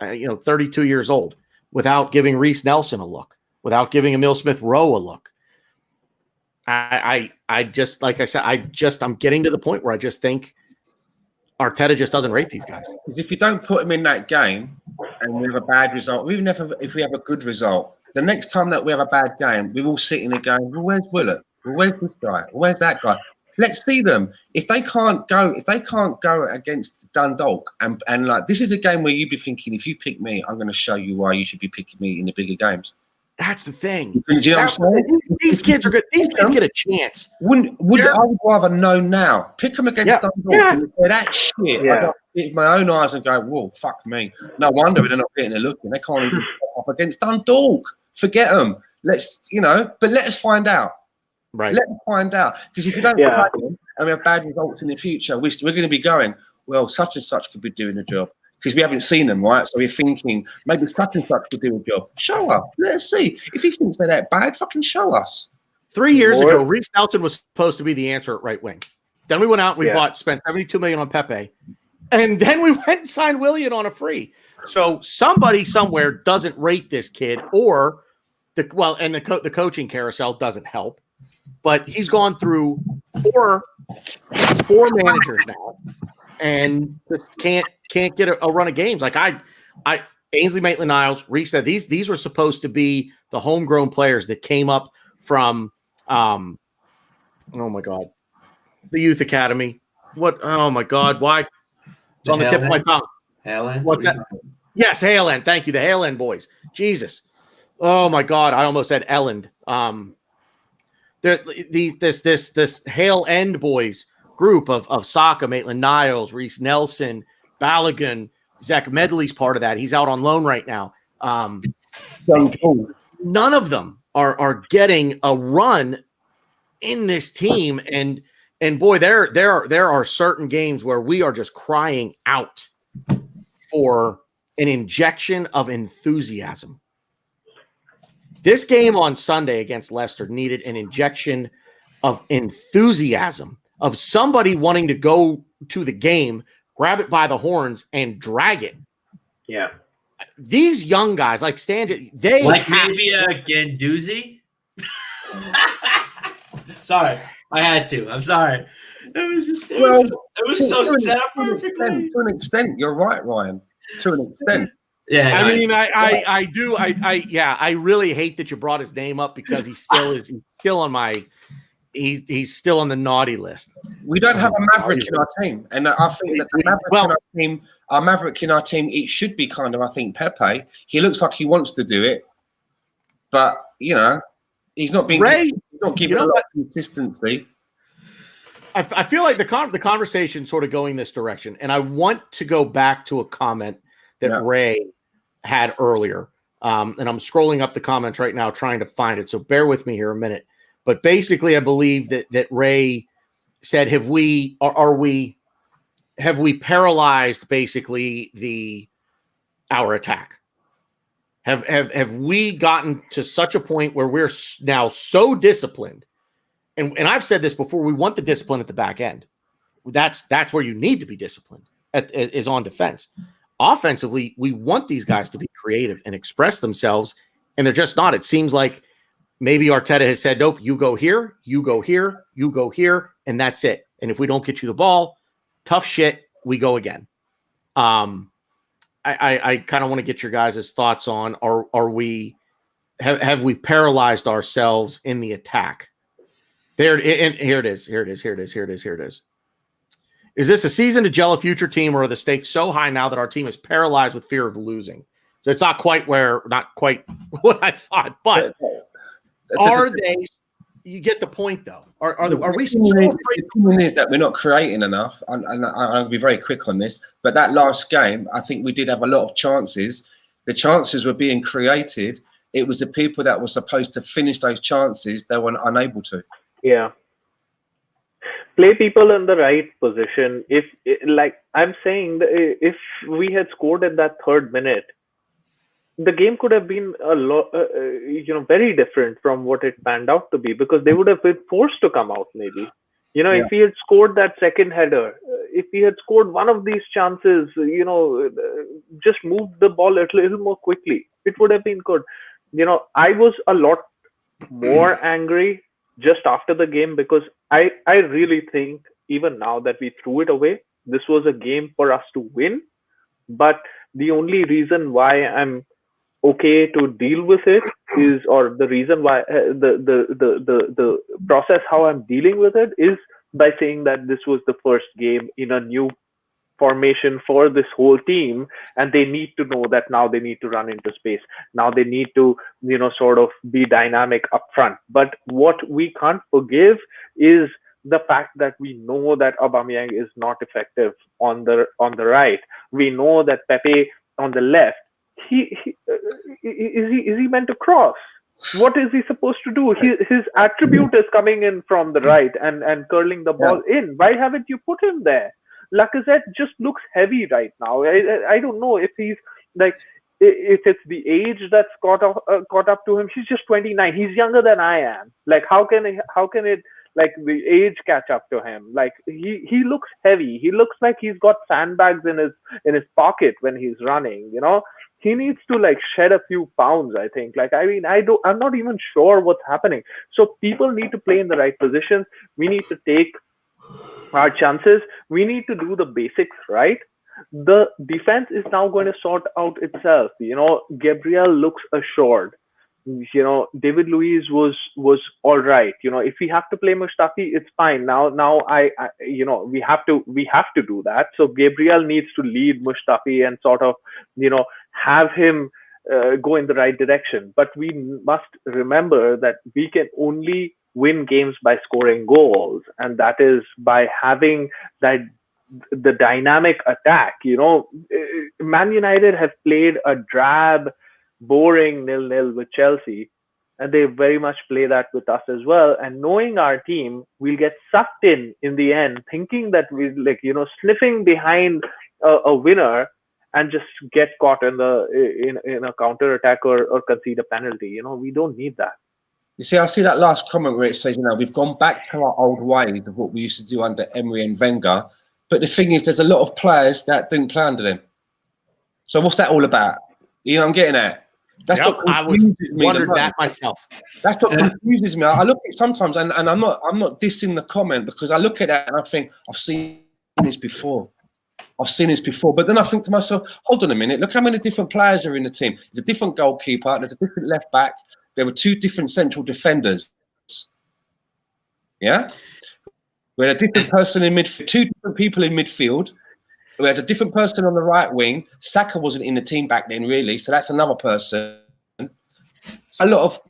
32 years old, without giving Reece Nelson a look, without giving Emile Smith Rowe a look. I just, like I said, I'm getting to the point where I just think Arteta just doesn't rate these guys. If you don't put him in that game and we have a bad result, even if we have a good result, the next time that we have a bad game, we're all sitting there going, well, where's Willock? Well, where's this guy? Where's that guy? Let's see them. If they can't go against Dundalk, and like, this is a game where you'd be thinking, if you pick me, I'm going to show you why you should be picking me in the bigger games. That's the thing. Do you know what I'm saying? These kids are good. These kids get a chance. I would rather know now. Pick them against Dundalk and say that shit. Yeah. I got to see it with my own eyes and go, whoa, fuck me. No wonder they're not getting a look. They can't even up against Dundalk. Forget them. But let us find out. Right. Let's find out. Because if you don't play them and we have bad results in the future, we're going to be going, well, such and such could be doing the job. Because we haven't seen them, right? So we're thinking maybe such and such could do a job. Show up. Let's see. If he thinks they're that bad, fucking show us. 3 years ago, Reece Nelson was supposed to be the answer at right wing. Then we went out and spent $72 million on Pepe. And then we went and signed Willian on a free. So somebody somewhere doesn't rate this kid, or the coaching carousel doesn't help. But he's gone through four managers now, and just can't get a run of games. Like Ainsley Maitland-Niles, Reese said these were supposed to be the homegrown players that came up from oh my God, the youth academy. What? Oh my God, why? It's on the tip of my tongue. Hale End? What's that? Yes, Hale End. Thank you, the Hale End boys. Jesus. Oh my God, I almost said Elland. This Hale End boys group of Saka, Maitland-Niles, Reese Nelson, Balogun, Zach Medley's part of that. He's out on loan right now. None of them are getting a run in this team, and boy, there are certain games where we are just crying out for an injection of enthusiasm. This game on Sunday against Leicester needed an injection of enthusiasm, of somebody wanting to go to the game, grab it by the horns, and drag it. Yeah. These young guys, like Stan, they maybe a Guendouzi. Sorry, I had to. I'm sorry. It was so set up perfectly. To an extent, you're right, Ryan. To an extent. Yeah, I mean, I do. I really hate that you brought his name up because he's still on my. He's still on the naughty list. We don't have a Maverick in our team, and I think that our Maverick in our team, it should be kind of, I think, Pepe. He looks like he wants to do it, but he's not being. He's not giving a lot of consistency. I feel like the conversation sort of going this direction, and I want to go back to a comment that Ray had earlier, and I'm scrolling up the comments right now trying to find it. So bear with me here a minute. But basically, I believe that Ray said, have we paralyzed basically our attack? Have we gotten to such a point where we're now so disciplined? And I've said this before, we want the discipline at the back end. That's where you need to be disciplined, is on defense. Offensively, we want these guys to be creative and express themselves, and they're just not. It seems like maybe Arteta has said, nope, you go here, you go here, you go here, and that's it. And if we don't get you the ball, tough shit, we go again. I kind of want to get your guys' thoughts on, are we have we paralyzed ourselves in the attack? Here it is. Is this a season to gel a future team, or are the stakes so high now that our team is paralyzed with fear of losing? So it's not quite what I thought, but are they? You get the point, though. Are we? The problem is that we're not creating enough, and I'll be very quick on this. But that last game, I think we did have a lot of chances. The chances were being created. It was the people that were supposed to finish those chances that were unable to. Yeah. Play people in the right position. If I'm saying, if we had scored in that third minute, the game could have been a lot, very different from what it panned out to be, because they would have been forced to come out. Maybe, if he had scored that second header, if he had scored one of these chances, just moved the ball a little more quickly, it would have been good. I was a lot more angry just after the game, because I really think even now that we threw it away, this was a game for us to win. But the only reason why I'm okay to deal with it is, or the reason why the process how I'm dealing with it is by saying that this was the first game in a new formation for this whole team, and they need to know that now they need to run into space. Now they need to, sort of be dynamic up front. But what we can't forgive is the fact that we know that Aubameyang is not effective on the right. We know that Pepe on the left, is he meant to cross? What is he supposed to do? His attribute is coming in from the right and curling the ball in. Why haven't you put him there? Lacazette just looks heavy right now. I don't know if he's if it's the age that's caught up to him. He's just 29. He's younger than I am. How can it like the age catch up to him. Like he looks heavy. He looks like he's got sandbags in his pocket when he's running. He needs to like shed a few pounds, I think. Like, I mean, I'm not even sure what's happening. So people need to play in the right positions. We need to take our chances. We need to do the basics right. The defense is now going to sort out itself. Gabriel looks assured. David Luiz was all right. If we have to play Mustafi, it's fine. Now I we have to do that. So Gabriel needs to lead Mustafi and sort of, have him go in the right direction. But we must remember that we can only win games by scoring goals, and that is by having the dynamic attack. Man United have played a drab, boring 0-0 with Chelsea, and they very much play that with us as well. And knowing our team, we'll get sucked in the end, thinking that we sniffing behind a winner and just get caught in a counter attack or concede a penalty. We don't need that. You see, I see that last comment where it says, we've gone back to our old ways of what we used to do under Emery and Wenger. But the thing is, there's a lot of players that didn't play under them. So what's that all about? I'm getting at. That's what confuses me. I wondered that myself. That's what confuses me. I look at it sometimes, and I'm not dissing the comment, because I look at that and I think, I've seen this before. But then I think to myself, hold on a minute, look how many different players are in the team. There's a different goalkeeper, there's a different left back, there were 2 different central defenders. Yeah? We had a different person in midfield, 2 different people in midfield. We had a different person on the right wing. Saka wasn't in the team back then, really, so that's another person. A lot of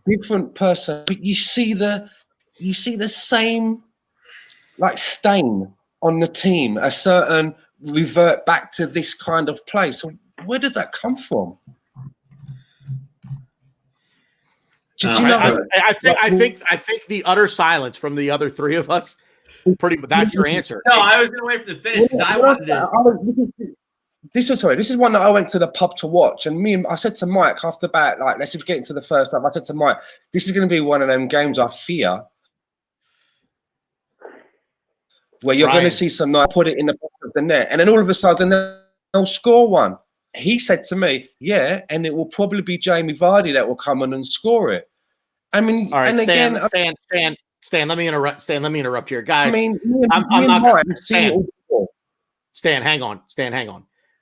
different person, but you see the same like stain on the team, a certain revert back to this kind of play. So where does that come from? I think the utter silence from the other 3 of us. That's your answer. No, I was going to wait for the finish because I wanted to. This is one that I went to the pub to watch, and I said to Mike after about let's just get into the first half. I said to Mike, this is going to be one of them games I fear, where you're going to see some night put it in the back of the net, and then all of a sudden they'll score one. He said to me, yeah, and it will probably be Jamie Vardy that will come in and score it. I mean, all right, and Stan, again, Stan, let me interrupt here, guys. I mean, I'm not going to Stan, hang on.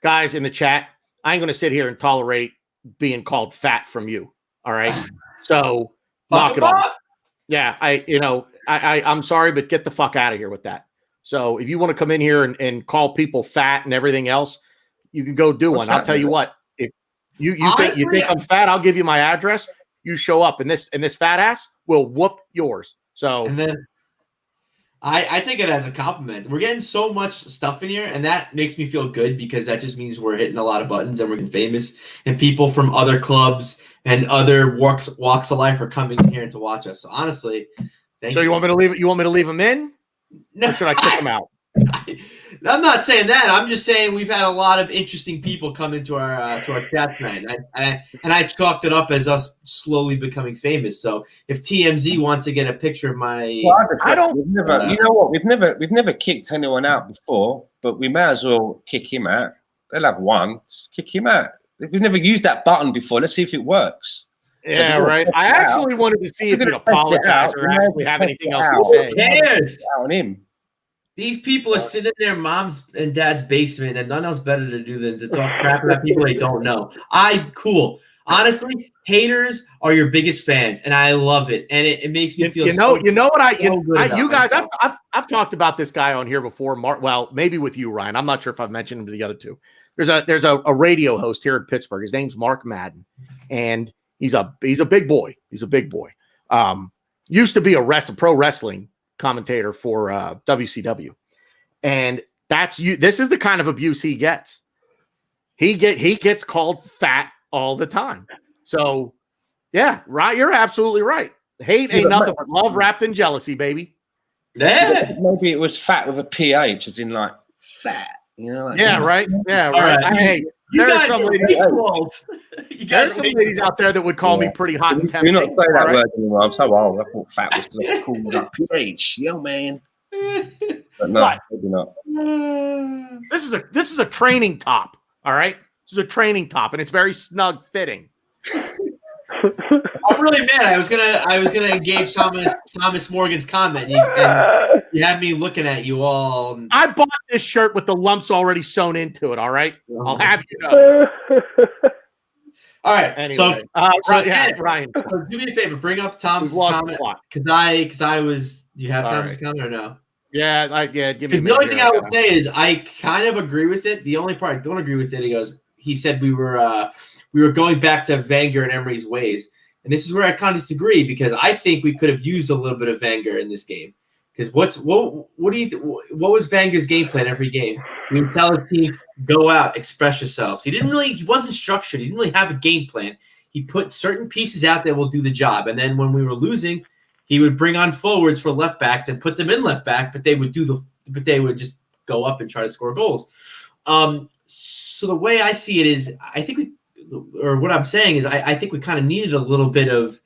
Guys in the chat, I ain't going to sit here and tolerate being called fat from you. All right. So knock it off. Yeah. I'm sorry, but get the fuck out of here with that. So if you want to come in here and call people fat and everything else, you can go do one. I'll tell you what, if you think I'm fat, I'll give you my address. You show up and this fat ass will whoop yours. So, and then I take it as a compliment. We're getting so much stuff in here, and that makes me feel good because that just means we're hitting a lot of buttons and we're getting famous. And people from other clubs and other walks of life are coming in here to watch us. So honestly, thank you. You want me to leave it? You want me to leave them in? No, or should I kick them out? I'm not saying that. I'm just saying we've had a lot of interesting people come into our chat tonight, and I chalked it up as us slowly becoming famous. So if TMZ wants to get a picture of my, you know what? We've never kicked anyone out before, but we may as well kick him out. They'll have one. Just kick him out. We've never used that button before. Let's see if it works. Yeah, right. I actually wanted to see if he'd apologize or actually have anything else to say. Who cares? On him. These people are sitting in their mom's and dad's basement, and nothing else better to do than to talk crap about people they don't know. Cool. Honestly, haters are your biggest fans, and I love it. And it makes me feel. You guys, I've talked about this guy on here before. Well, maybe with you, Ryan. I'm not sure if I've mentioned him to the other 2. There's a radio host here in Pittsburgh. His name's Mark Madden, and he's a big boy. He's a big boy. Used to be a pro wrestling commentator for WCW, and this is the kind of abuse he gets. He gets called fat all the time. So yeah, right, you're absolutely right. Hate ain't nothing but love wrapped in jealousy, baby. Yeah, maybe it was fat with a PH, as in like fat. Yeah, right. Yeah, right. There are guys some are ladies- H-walled. You There's guys some are ladies out there that would call me pretty hot and Do tempting. not say all that right? word anymore. I'm so old. I thought fat was to call me like PH, yo man. But no, But- maybe not. This is a training top. All right. This is a training top, and it's very snug fitting. I'm really mad. I was gonna engage Thomas Morgan's comment, and you had me looking at you all. I bought this shirt with the lumps already sewn into it. All right. I'll have you know. All right. Anyway, So Ryan. So do me a favor, bring up Tom's We've lost the comment plot. because I was. Do you have All Tom's right. comment or no? Yeah, give me. Because the only thing I will say is I kind of agree with it. The only part I don't agree with it, he said we were going back to Wenger and Emery's ways, and this is where I kind of disagree because I think we could have used a little bit of Wenger in this game. Because what was Wenger's game plan every game? He would tell his team, go out, express yourselves. He wasn't structured. He didn't really have a game plan. He put certain pieces out that will do the job. And then when we were losing, he would bring on forwards for left backs and put them in left back, but they would just go up and try to score goals. So the way I see it is I think what I'm saying is I think we kind of needed a little bit of,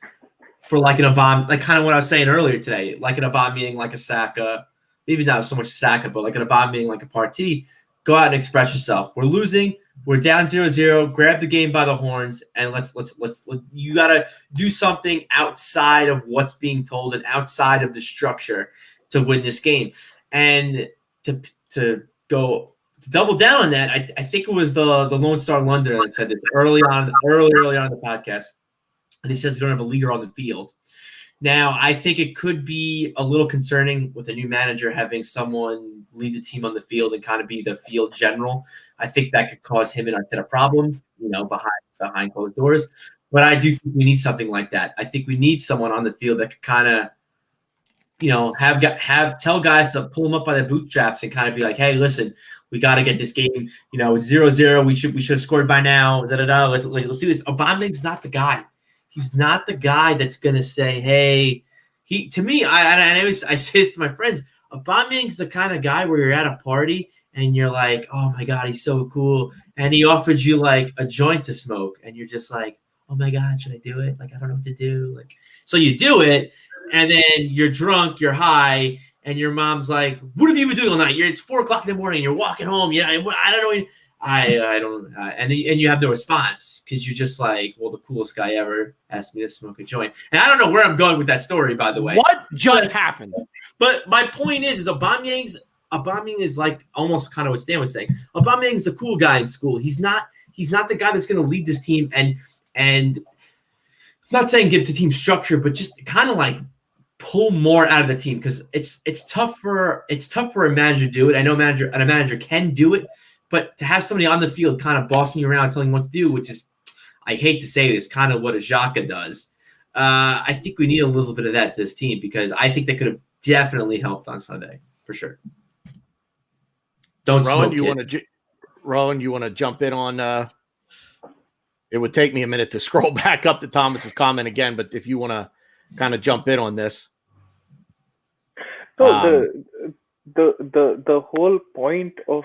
for like an Aubameyang, like kind of what I was saying earlier today, like an Aubameyang, like a Saka, maybe not so much Saka, but like an Aubameyang, like a Partey, go out and express yourself. We're losing, we're down 0-0, grab the game by the horns, and let's you gotta do something outside of what's being told and outside of the structure to win this game. And to double down on that, I think it was the Lone Star Londoner that said this early on in the podcast. And he says we don't have a leader on the field. Now, I think it could be a little concerning with a new manager having someone lead the team on the field and kind of be the field general. I think that could cause him and Arteta a problem, behind closed doors. But I do think we need something like that. I think we need someone on the field that could kind of, tell guys to pull them up by the bootstraps and kind of be like, hey, listen, we got to get this game. It's 0-0. We should have scored by now. Let's do this. Aubameyang's not the guy. He's not the guy that's going to say, hey, I say this to my friends, Aubameyang's the kind of guy where you're at a party and you're like, oh my God, he's so cool. And he offers you like a joint to smoke. And you're just like, oh my God, should I do it? Like, I don't know what to do. So you do it. And then you're drunk, you're high. And your mom's like, what have you been doing all night? It's 4:00 in the morning. You're walking home. Yeah. I don't know. I don't, and you have no response because you're just like, well, the coolest guy ever asked me to smoke a joint. And I don't know where I'm going with that story, by the way. What just happened? But my point is Aubameyang is like almost kind of what Stan was saying. Aubameyang is the cool guy in school. He's not the guy that's going to lead this team and I'm not saying give the team structure, but just kind of like pull more out of the team because it's tough for a manager to do it. I know a manager can do it. But to have somebody on the field kind of bossing you around, telling you what to do, which is, I hate to say this, kind of what a Xhaka does. I think we need a little bit of that to this team because I think they could have definitely helped on Sunday, for sure. Don't Rohan, smoke, Rohan, you want to jump in on it would take me a minute to scroll back up to Thomas's comment again, but if you want to kind of jump in on this. So the whole point of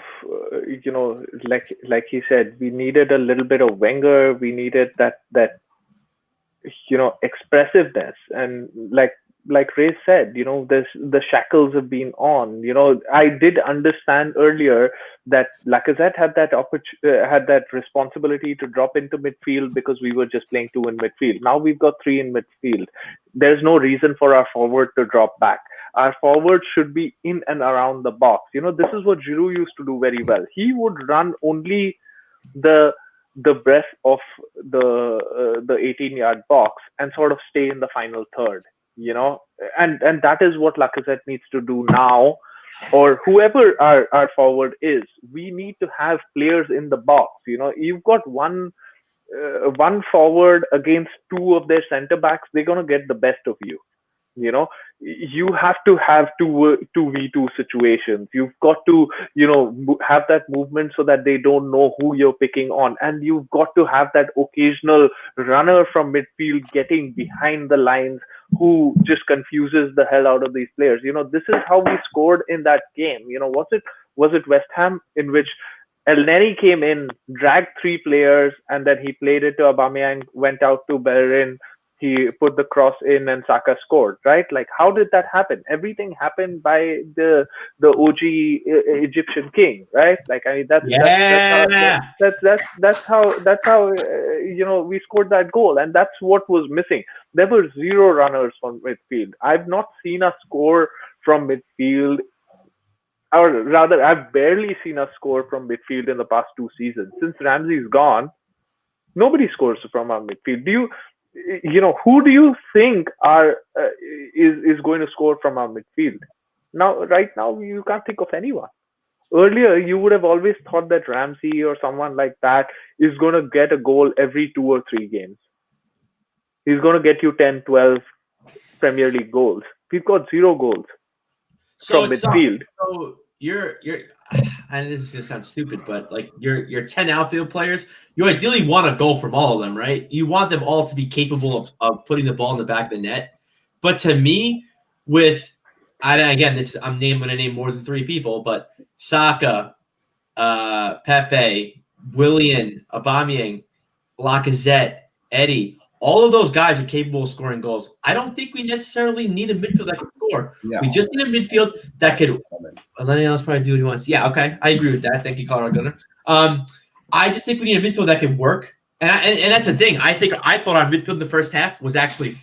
like he said, we needed a little bit of Wenger. We needed that expressiveness, and like Ray said, the shackles have been on. I did understand earlier that Lacazette had that responsibility to drop into midfield because we were just playing 2 in midfield. Now we've got 3 in midfield. There's no reason for our forward to drop back. Our forward should be in and around the box. This is what Giroud used to do very well. He would run only the breadth of the 18-yard box and sort of stay in the final third. And that is what Lacazette needs to do now, or whoever our forward is. We need to have players in the box. You've got one forward against 2 of their center backs. They're gonna get the best of you. You have to have 2v2 situations. You've got to, have that movement so that they don't know who you're picking on. And you've got to have that occasional runner from midfield getting behind the lines who just confuses the hell out of these players. This is how we scored in that game. Was it West Ham in which El Neni came in, dragged 3 players, and then he played it to Aubameyang, went out to Bellerin, he put the cross in, and Saka scored, right? Like, how did that happen? Everything happened by the OG Egyptian king, right? Like, I mean, that's how we scored that goal, and that's what was missing. There were 0 runners from midfield. I've not seen us score from midfield, or rather, I've barely seen us score from midfield in the past 2 seasons. Since Ramsey's gone, nobody scores from our midfield. Who do you think is going to score from our midfield? Right now, you can't think of anyone. Earlier, you would have always thought that Ramsey or someone like that is going to get a goal every 2 or 3 games. He's going to get you 10, 12 Premier League goals. We've got 0 goals from midfield. So you're and this is gonna sound stupid, but like your 10 outfield players, you ideally want a goal from all of them, right? You want them all to be capable of putting the ball in the back of the net. But to me, I'm gonna name more than 3 people, but Saka, Pepe, Willian, Aubameyang, Lacazette, Eddie, all of those guys are capable of scoring goals. I don't think we necessarily need a midfield that can score. Yeah. We just need a midfield that could. Lenny else probably do what he wants. Yeah, okay, I agree with that. Thank you, Colorado Gunner. I just think we need a midfield that can work, and that's the thing. I thought our midfield in the first half was actually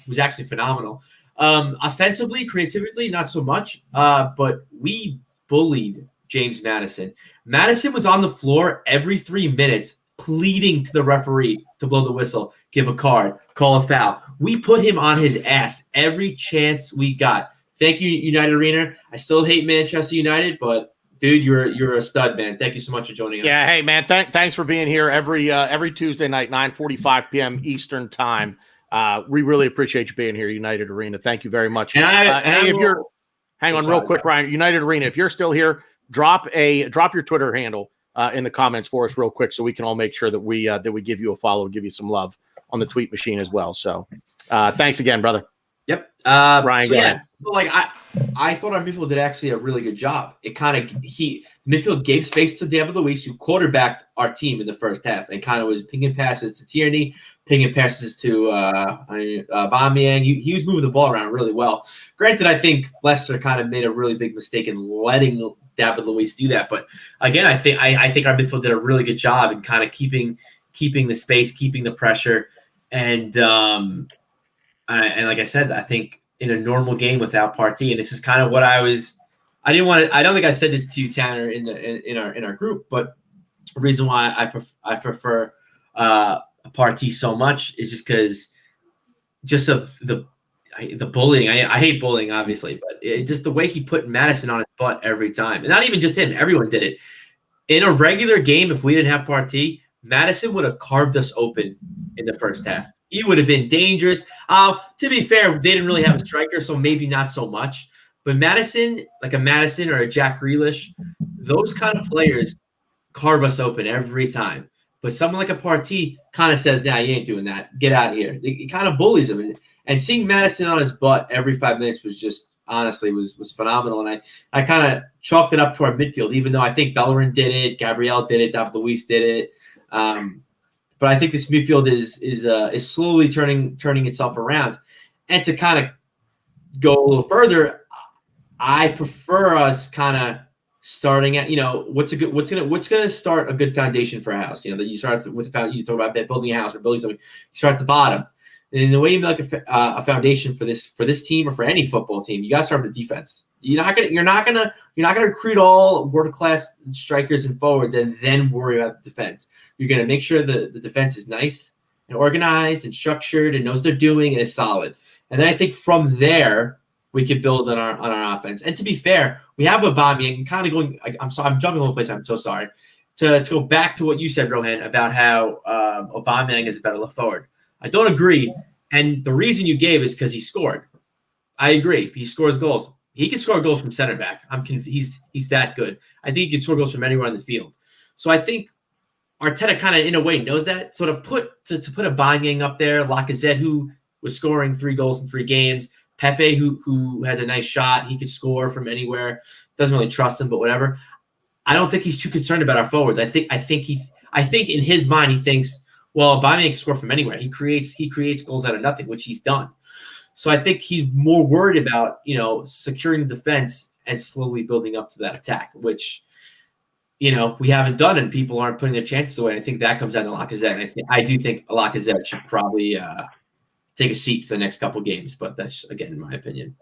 phenomenal. Offensively, creatively, not so much. But we bullied James Maddison. Maddison was on the floor every 3 minutes, pleading to the referee to blow the whistle, give a card, call a foul. We put him on his ass every chance we got. Thank you, United Arena. I still hate Manchester United, but dude, you're a stud, man. Thank you so much for joining us. Yeah, hey man, thanks for being here every Tuesday night, 9:45 p.m. Eastern time. We really appreciate you being here, United Arena. Thank you very much. Hang on real quick, Ryan. United Arena, if you're still here, drop your Twitter handle in the comments for us real quick, so we can all make sure that we give you a follow, give you some love on the tweet machine as well. So thanks again, brother. Yep. Ryan, so yeah, like I thought our midfield did actually a really good job. Midfield gave space to David Luiz, who quarterbacked our team in the first half, and kind of was pinging passes to Tierney, pinging passes to Aubameyang. He was moving the ball around really well. Granted, I think Leicester kind of made a really big mistake in letting David Luiz do that, but again, I think our midfield did a really good job in kind of keeping the space, keeping the pressure, and like I said, I think in a normal game without Partey, and this is kind of what I don't think I said this to you, Tanner, in our group, but the reason why I prefer Partey so much is just because of the bullying. I hate bullying, obviously, but just the way he put Maddison on his butt every time, and not even just him, everyone did it. In a regular game, if we didn't have Partey, Maddison would have carved us open in the first half. He would have been dangerous. To be fair, they didn't really have a striker, so maybe not so much. But Maddison, like a Maddison or a Jack Grealish, those kind of players carve us open every time. But someone like a Partey kind of says, "Nah, you ain't doing that. Get out of here." He kind of bullies him. And seeing Maddison on his butt every 5 minutes was just honestly was phenomenal. And I kind of chalked it up to our midfield, even though I think Bellerin did it, Gabriel did it, David Luiz did it. But I think this midfield is slowly turning itself around. And to kind of go a little further, I prefer us kind of starting at, what's gonna start a good foundation for a house. That you start with you talk about building a house or building something. You start at the bottom, and the way you make a foundation for this team or for any football team, you got to start with the defense. You're not gonna recruit all world class strikers and forwards and then worry about the defense. You're gonna make sure the defense is nice and organized and structured and knows what they're doing and is solid. And then I think from there we can build on our offense. And to be fair, we have Aubameyang and kind of going. I'm jumping all over the place. I'm so sorry. To go back to what you said, Rohan, about how Aubameyang is a better left forward. I don't agree, and the reason you gave is because he scored. I agree. He scores goals. He can score goals from center back. He's that good. I think he can score goals from anywhere on the field. So I think Arteta kind of in a way knows that. So to put Aubameyang up there, Lacazette, who was scoring 3 goals in 3 games, Pepe, who has a nice shot, he could score from anywhere. Doesn't really trust him, but whatever. I don't think he's too concerned about our forwards. I think in his mind he thinks, well, Aubameyang can score from anywhere. He creates goals out of nothing, which he's done. So I think he's more worried about, securing the defense and slowly building up to that attack, which, we haven't done, and people aren't putting their chances away. And I think that comes down to Lacazette. And I do think Lacazette should probably take a seat for the next couple games, but that's, again, in my opinion.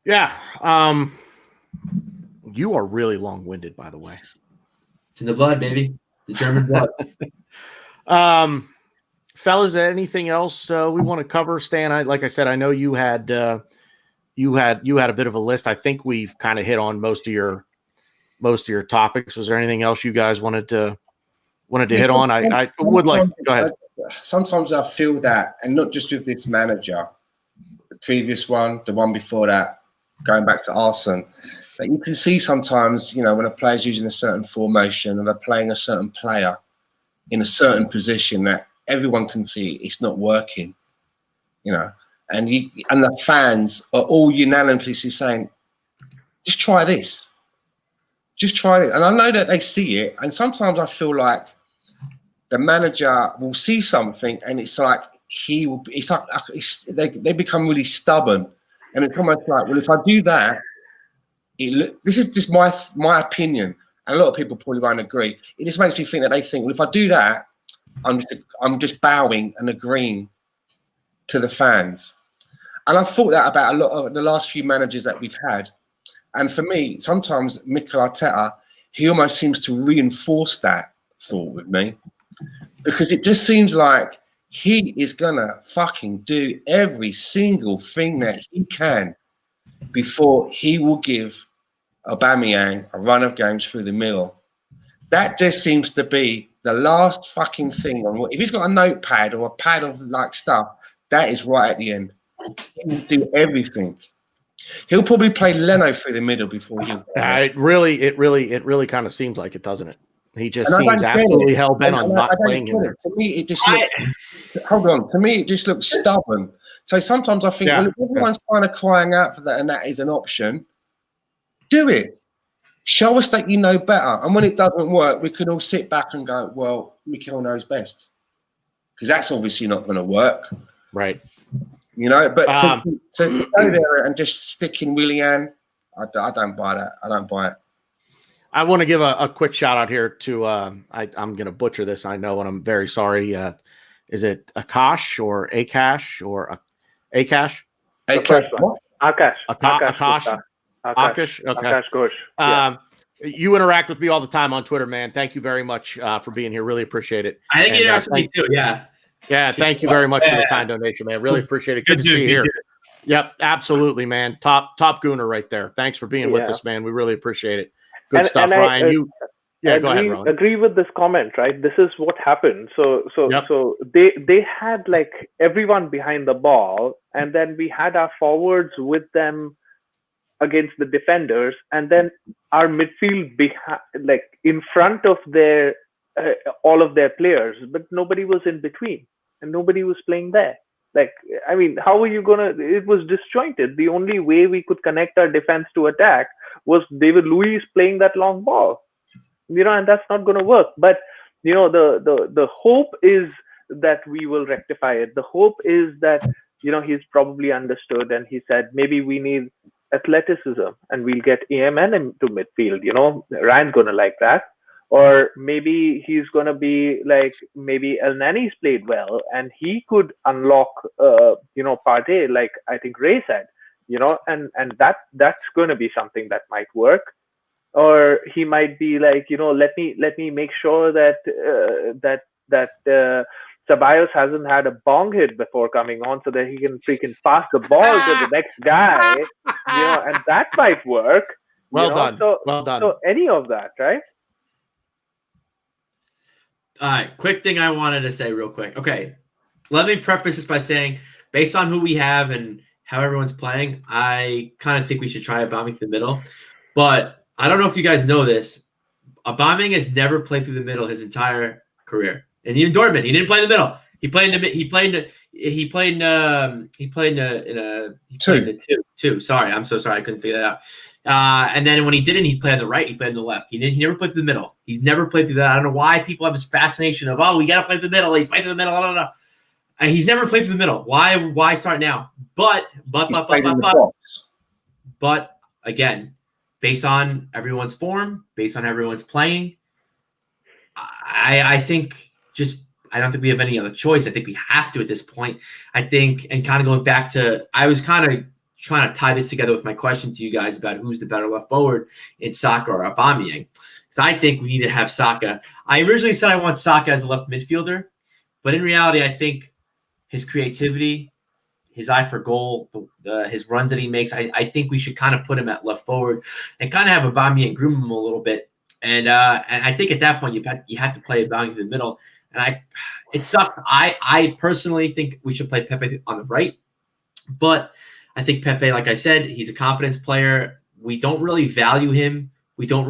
Yeah. You are really long-winded, by the way. It's in the blood, baby. The German blood. Fellas, anything else we want to cover? Stan, like I said, I know you had a bit of a list. I think we've kind of hit on most of your topics. Was there anything else you guys wanted to hit on? I would like. Go ahead. Sometimes I feel that, and not just with this manager, the previous one, the one before that, going back to Arsenal, that you can see sometimes, when a player's using a certain formation and they're playing a certain player in a certain position, that everyone can see it's not working, and the fans are all unanimously saying, just try this. Just try it. And I know that they see it. And sometimes I feel like the manager will see something and it's like they become really stubborn. And it's almost like, well, if I do that, this is just my opinion. And a lot of people probably won't agree. It just makes me think that they think, well, if I do that, I'm just bowing and agreeing to the fans. And I've thought that about a lot of the last few managers that we've had. And for me, sometimes Mikel Arteta, he almost seems to reinforce that thought with me, because it just seems like he is going to fucking do every single thing that he can before he will give Aubameyang a run of games through the middle. That just seems to be the last fucking thing. If he's got a notepad or a pad of stuff, that is right at the end. He will do everything. He'll probably play Leno through the middle before he. It really kind of seems like it, doesn't it? He just seems absolutely hell bent on not playing him there. To me, it just looks. Hold on. To me, it just looks stubborn. So sometimes I think, well, if everyone's kind of crying out for that, and that is an option, do it. Show us that you know better. And when it doesn't work, we can all sit back and go, well, Mikel knows best, because that's obviously not going to work, right? But to go there and just stick in Willian, I don't buy that. I don't buy it. I want to give a quick shout out here to I'm going to butcher this, I know, and I'm very sorry. Is it Akash or Akash or Akash? Akash. Akash. Akash. Akash. Okay. Akash Ghosh. Yeah. You interact with me all the time on Twitter, man. Thank you very much for being here. Really appreciate it. I think you interact with me too. Yeah. Yeah, thank you very much for the kind donation, man. Really appreciate it. Good to see you here. Yep, absolutely, man. Top Gooner right there. Thanks for being with us, man. We really appreciate it. Good stuff, Ryan. Go ahead, Ryan. Agree with this comment, right? This is what happened. So they had everyone behind the ball, and then we had our forwards with them against the defenders, and then our midfield in front of their all of their players, but nobody was in between, and nobody was playing there. How are you gonna? It was disjointed. The only way we could connect our defense to attack was David Luiz playing that long ball, and that's not going to work. But the hope is that we will rectify it. The hope is that he's probably understood, and he said maybe we need athleticism, and we'll get EMN into midfield. Ryan's going to like that. Or maybe he's going to be maybe El Nani's played well and he could unlock, Partey, like I think Ray said, and that's going to be something that might work. Or he might be let me make sure that Ceballos hasn't had a bong hit before coming on, so that he can freaking pass the ball to the next guy, and that might work. Well done. So any of that, right? All right, quick thing I wanted to say real quick. Okay, let me preface this by saying, based on who we have and how everyone's playing, I kind of think we should try Aubameyang through the middle. But I don't know if you guys know this. Aubameyang has never played through the middle his entire career. And even Dortmund, he didn't play in the middle. He played in a two. Sorry, I'm so sorry. I couldn't figure that out. And then when he didn't, he played on the right. He played on the left. He never played through the middle. He's never played through that. I don't know why people have this fascination of, we got to play through the middle. He's played through the middle. Blah, blah, blah. He's never played through the middle. Why start now? But again, based on everyone's form, based on everyone's playing, I think I don't think we have any other choice. I think we have to at this point. I think, and kind of going back to, I was kind of trying to tie this together with my question to you guys about who's the better left forward in Saka or Aubameyang. Because I think we need to have Saka. I originally said I want Saka as a left midfielder, but in reality, I think his creativity, his eye for goal, his runs that he makes, I think we should kind of put him at left forward and kind of have Aubameyang groom him a little bit. And I think at that point you have to play Aubameyang to the middle. And it sucks. I personally think we should play Pepe on the right, but I think Pepe, like I said, he's a confidence player. We don't really value him. How do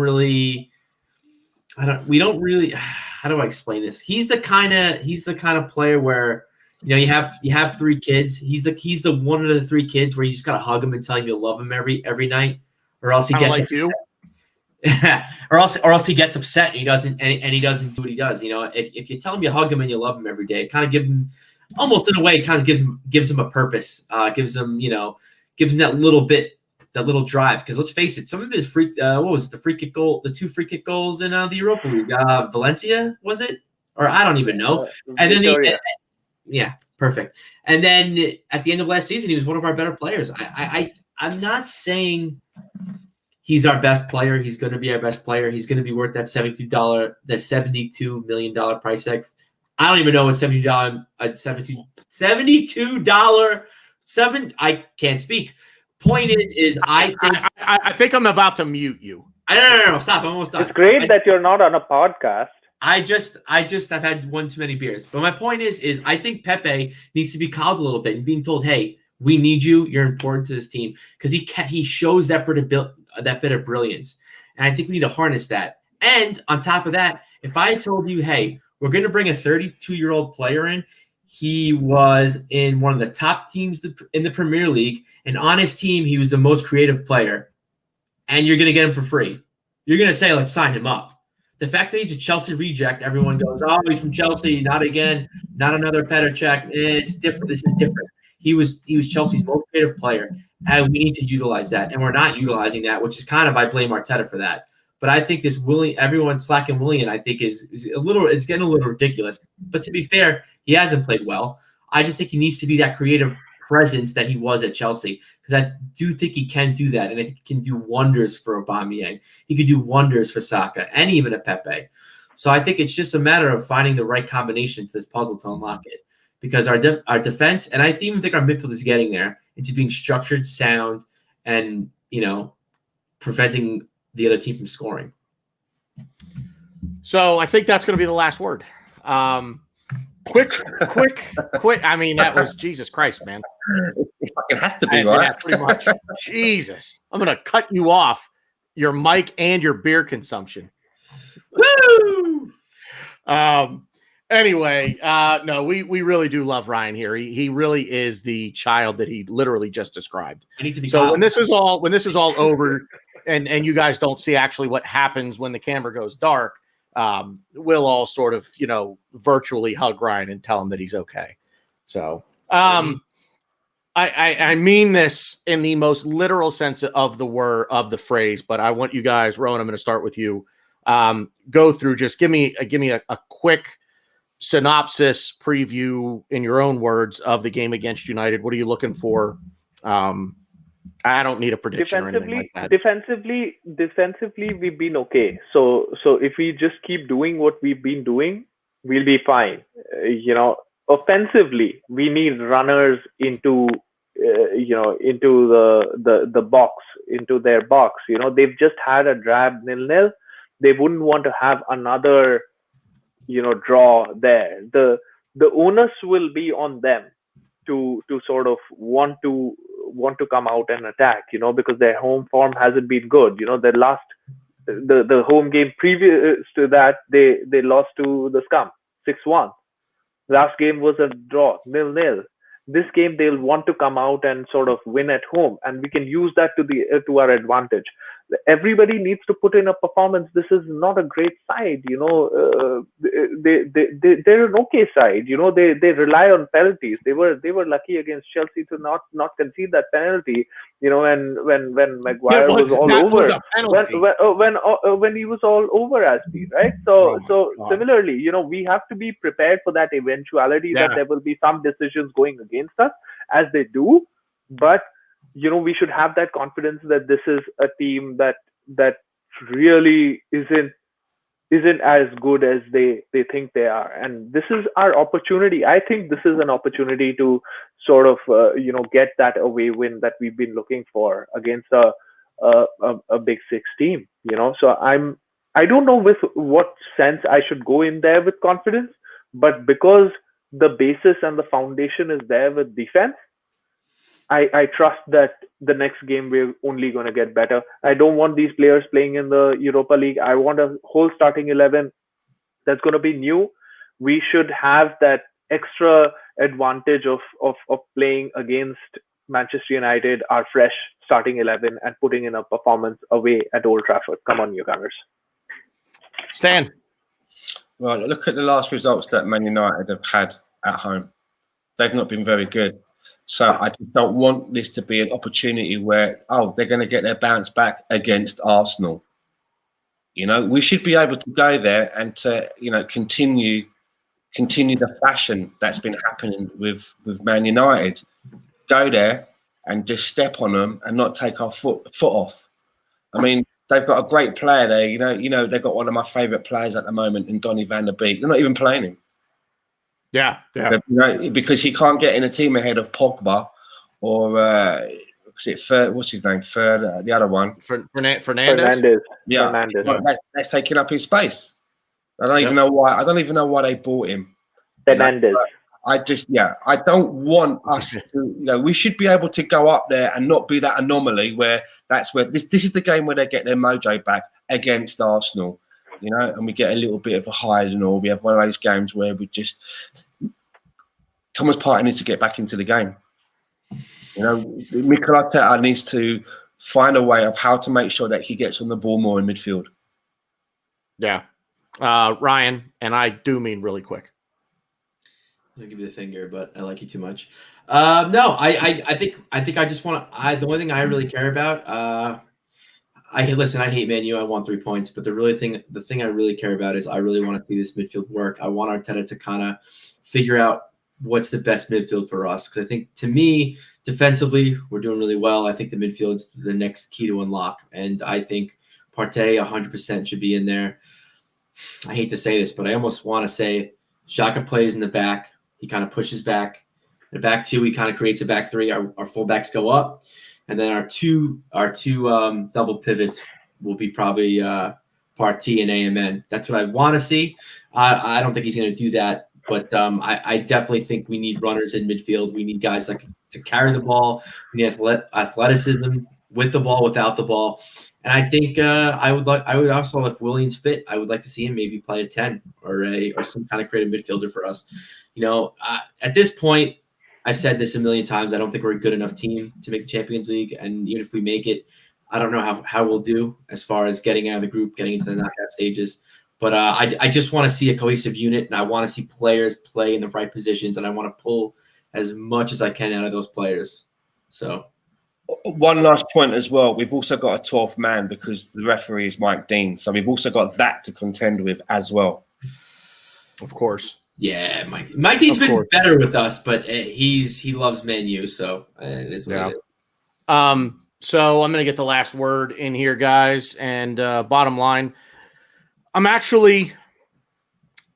I explain this? He's the kind of player where, you have 3 kids. He's the one of the 3 kids where you just gotta hug him and tell him you love him every night, or else he gets like you. or else he gets upset and he doesn't do what he does. If you tell him you hug him and you love him every day, it kind of gives him, almost in a way, it kind of gives him a purpose. Gives him that little drive. Because let's face it, some of his the free kick goal, the 2 free kick goals in the Europa League, Valencia, was it? Or I don't even know. And then yeah, perfect. And then at the end of last season, he was one of our better players. I'm not saying he's our best player. He's going to be our best player. He's going to be worth that $72 million price tag. I don't even know what $72. I can't speak. Point is, I think I'm about to mute you. No, stop. I'm almost done. It's great that you're not on a podcast. I've had one too many beers. But my point is I think Pepe needs to be called a little bit and being told, hey, we need you. You're important to this team, because he shows that bit of brilliance, and I think we need to harness that. And on top of that, if I told you, hey, we're going to bring a 32-year-old player in, he was in one of the top teams in the Premier League, and on his team, he was the most creative player, and you're going to get him for free. You're going to say, let's sign him up. The fact that he's a Chelsea reject, everyone goes, he's from Chelsea, not again, not another Petr Cech. It's different. This is different. He was Chelsea's most creative player, and we need to utilize that. And we're not utilizing that, which is kind of, I blame Arteta for that. But I think this everyone slacking Willian, I think is getting a little ridiculous. But to be fair, he hasn't played well. I just think he needs to be that creative presence that he was at Chelsea, because I do think he can do that, and I think he can do wonders for Aubameyang. He could do wonders for Saka and even a Pepe. So I think it's just a matter of finding the right combination to this puzzle to unlock it, because our defense, and I even think our midfield is getting there, into being structured, sound, and preventing the other team from scoring. So I think that's going to be the last word. Quick. I mean, that was Jesus Christ, man. It has to be, right? Yeah, pretty much. Jesus. I'm going to cut you off your mic and your beer consumption. Woo! Anyway, no, we really do love Ryan here. He really is the child that he literally just described. I need to be so when this is all over and you guys don't see actually what happens when the camera goes dark, we'll all sort of, virtually hug Ryan and tell him that he's okay. So I mean this in the most literal sense of the word, of the phrase, but I want you guys, Rohan, I'm going to start with you. Go through, just give me a quick synopsis preview in your own words of the game against United. What are you looking for? I don't need a prediction or anything like that. Defensively, we've been okay. So if we just keep doing what we've been doing, we'll be fine. Offensively, we need runners into the box, into their box. They've just had a drab 0-0. They wouldn't want to have another draw there. The onus will be on them to sort of want to come out and attack, because their home form hasn't been good. The home game previous to that, they lost to the Scum 6-1. Last game was a draw, 0-0. this game they'll want to come out and sort of win at home, and we can use that to our advantage. Everybody needs to put in a performance. This is not a great side, they're an okay side. They rely on penalties. They were lucky against Chelsea to not concede that penalty. And when Maguire was all over, when he was all over Aspi, right? So similarly, we have to be prepared for that eventuality that there will be some decisions going against us, as they do, but we should have that confidence that this is a team that really isn't as good as they think they are, and this is our opportunity. I think this is an opportunity to sort of get that away win that we've been looking for against a Big Six team. So I don't know with what sense I should go in there with confidence, but because the basis and the foundation is there with defense, I trust that the next game we're only going to get better. I don't want these players playing in the Europa League. I want a whole starting 11 that's going to be new. We should have that extra advantage of playing against Manchester United, our fresh starting 11, and putting in a performance away at Old Trafford. Come on, you Gunners. Stan. Well, look at the last results that Man United have had at home. They've not been very good. So I just don't want this to be an opportunity where, they're going to get their bounce back against Arsenal. We should be able to go there and to, continue the fashion that's been happening with Man United. Go there and just step on them and not take our foot off. I mean, they've got a great player there. They've got one of my favourite players at the moment in Donny van der Beek. They're not even playing him. Yeah. Because he can't get in a team ahead of Pogba or what's his name? The other one, Fernandes. Yeah, Fernandes. That's taking up his space. I don't even know why. I don't even know why they bought him. Fernandes. I don't want us to. We should be able to go up there and not be that anomaly where this is the game where they get their mojo back against Arsenal. And we get a little bit of a hide and all. We have one of those games where we just Thomas Partey needs to get back into the game. Mikel Arteta needs to find a way of how to make sure that he gets on the ball more in midfield. Yeah. Ryan, and I do mean really quick. I'll give you the finger, but I like you too much. No, I think I just want to. The only thing I really care about. I hate Man U. I want 3 points, but the thing I really care about is I really want to see this midfield work. I want Arteta to kind of figure out what's the best midfield for us, because I think, to me, defensively we're doing really well. I think the midfield's the next key to unlock, and I think Partey 100% should be in there. I hate to say this, but I almost want to say Xhaka plays in the back. He kind of pushes back. The back two, he kind of creates a back three. Our fullbacks go up. And then our two double pivots will be probably Partey and AMN. That's what I want to see. I don't think he's going to do that, but I definitely think we need runners in midfield. We need guys to carry the ball. We need athleticism with the ball, without the ball. And I think I would also, if Willian's fit, I would like to see him maybe play a 10 or some kind of creative midfielder for us. At this point, I've said this a million times. I don't think we're a good enough team to make the Champions League. And even if we make it, I don't know how we'll do as far as getting out of the group, getting into the knockout stages. But I just want to see a cohesive unit, and I want to see players play in the right positions, and I want to pull as much as I can out of those players. So, one last point as well. We've also got a 12th man because the referee is Mike Dean. So we've also got that to contend with as well. Of course. Yeah, Mike Dean's been better with us, but he loves Man U, so it is what it is. So I'm going to get the last word in here, guys. And bottom line, I'm actually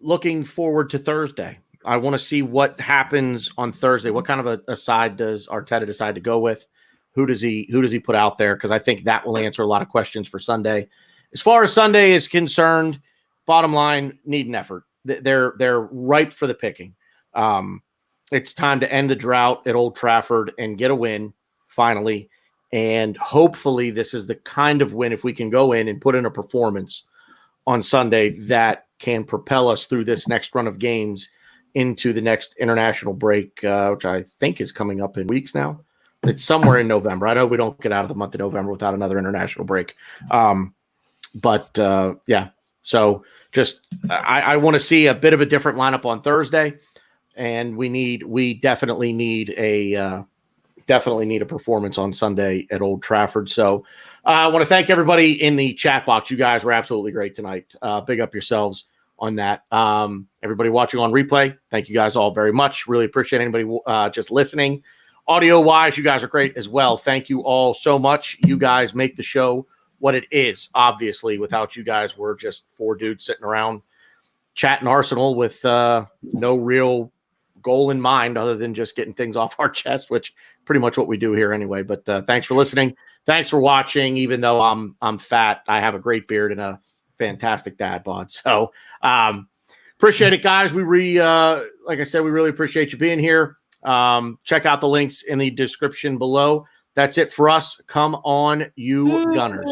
looking forward to Thursday. I want to see what happens on Thursday. What kind of a side does Arteta decide to go with? Who does he put out there? Because I think that will answer a lot of questions for Sunday. As far as Sunday is concerned, bottom line, need an effort. They're ripe for the picking. It's time to end the drought at Old Trafford and get a win finally. And hopefully this is the kind of win, if we can go in and put in a performance on Sunday, that can propel us through this next run of games into the next international break, which I think is coming up in weeks now. It's somewhere in November. I know we don't get out of the month of November without another international break. Yeah, so just I want to see a bit of a different lineup on Thursday, and we definitely need a performance on Sunday at Old Trafford. So I want to thank everybody in the chat box. You guys were absolutely great tonight. Big up yourselves on that. Everybody watching on replay, thank you guys all very much. Really appreciate anybody just listening. Audio wise, you guys are great as well. Thank you all so much. You guys make the show what it is. Obviously, without you guys, we're just four dudes sitting around chatting Arsenal with no real goal in mind other than just getting things off our chest, which pretty much what we do here anyway. But thanks for listening. Thanks for watching. Even though I'm fat, I have a great beard and a fantastic dad bod. So appreciate it, guys. Like I said, we really appreciate you being here. Check out the links in the description below. That's it for us. Come on, you Gunners.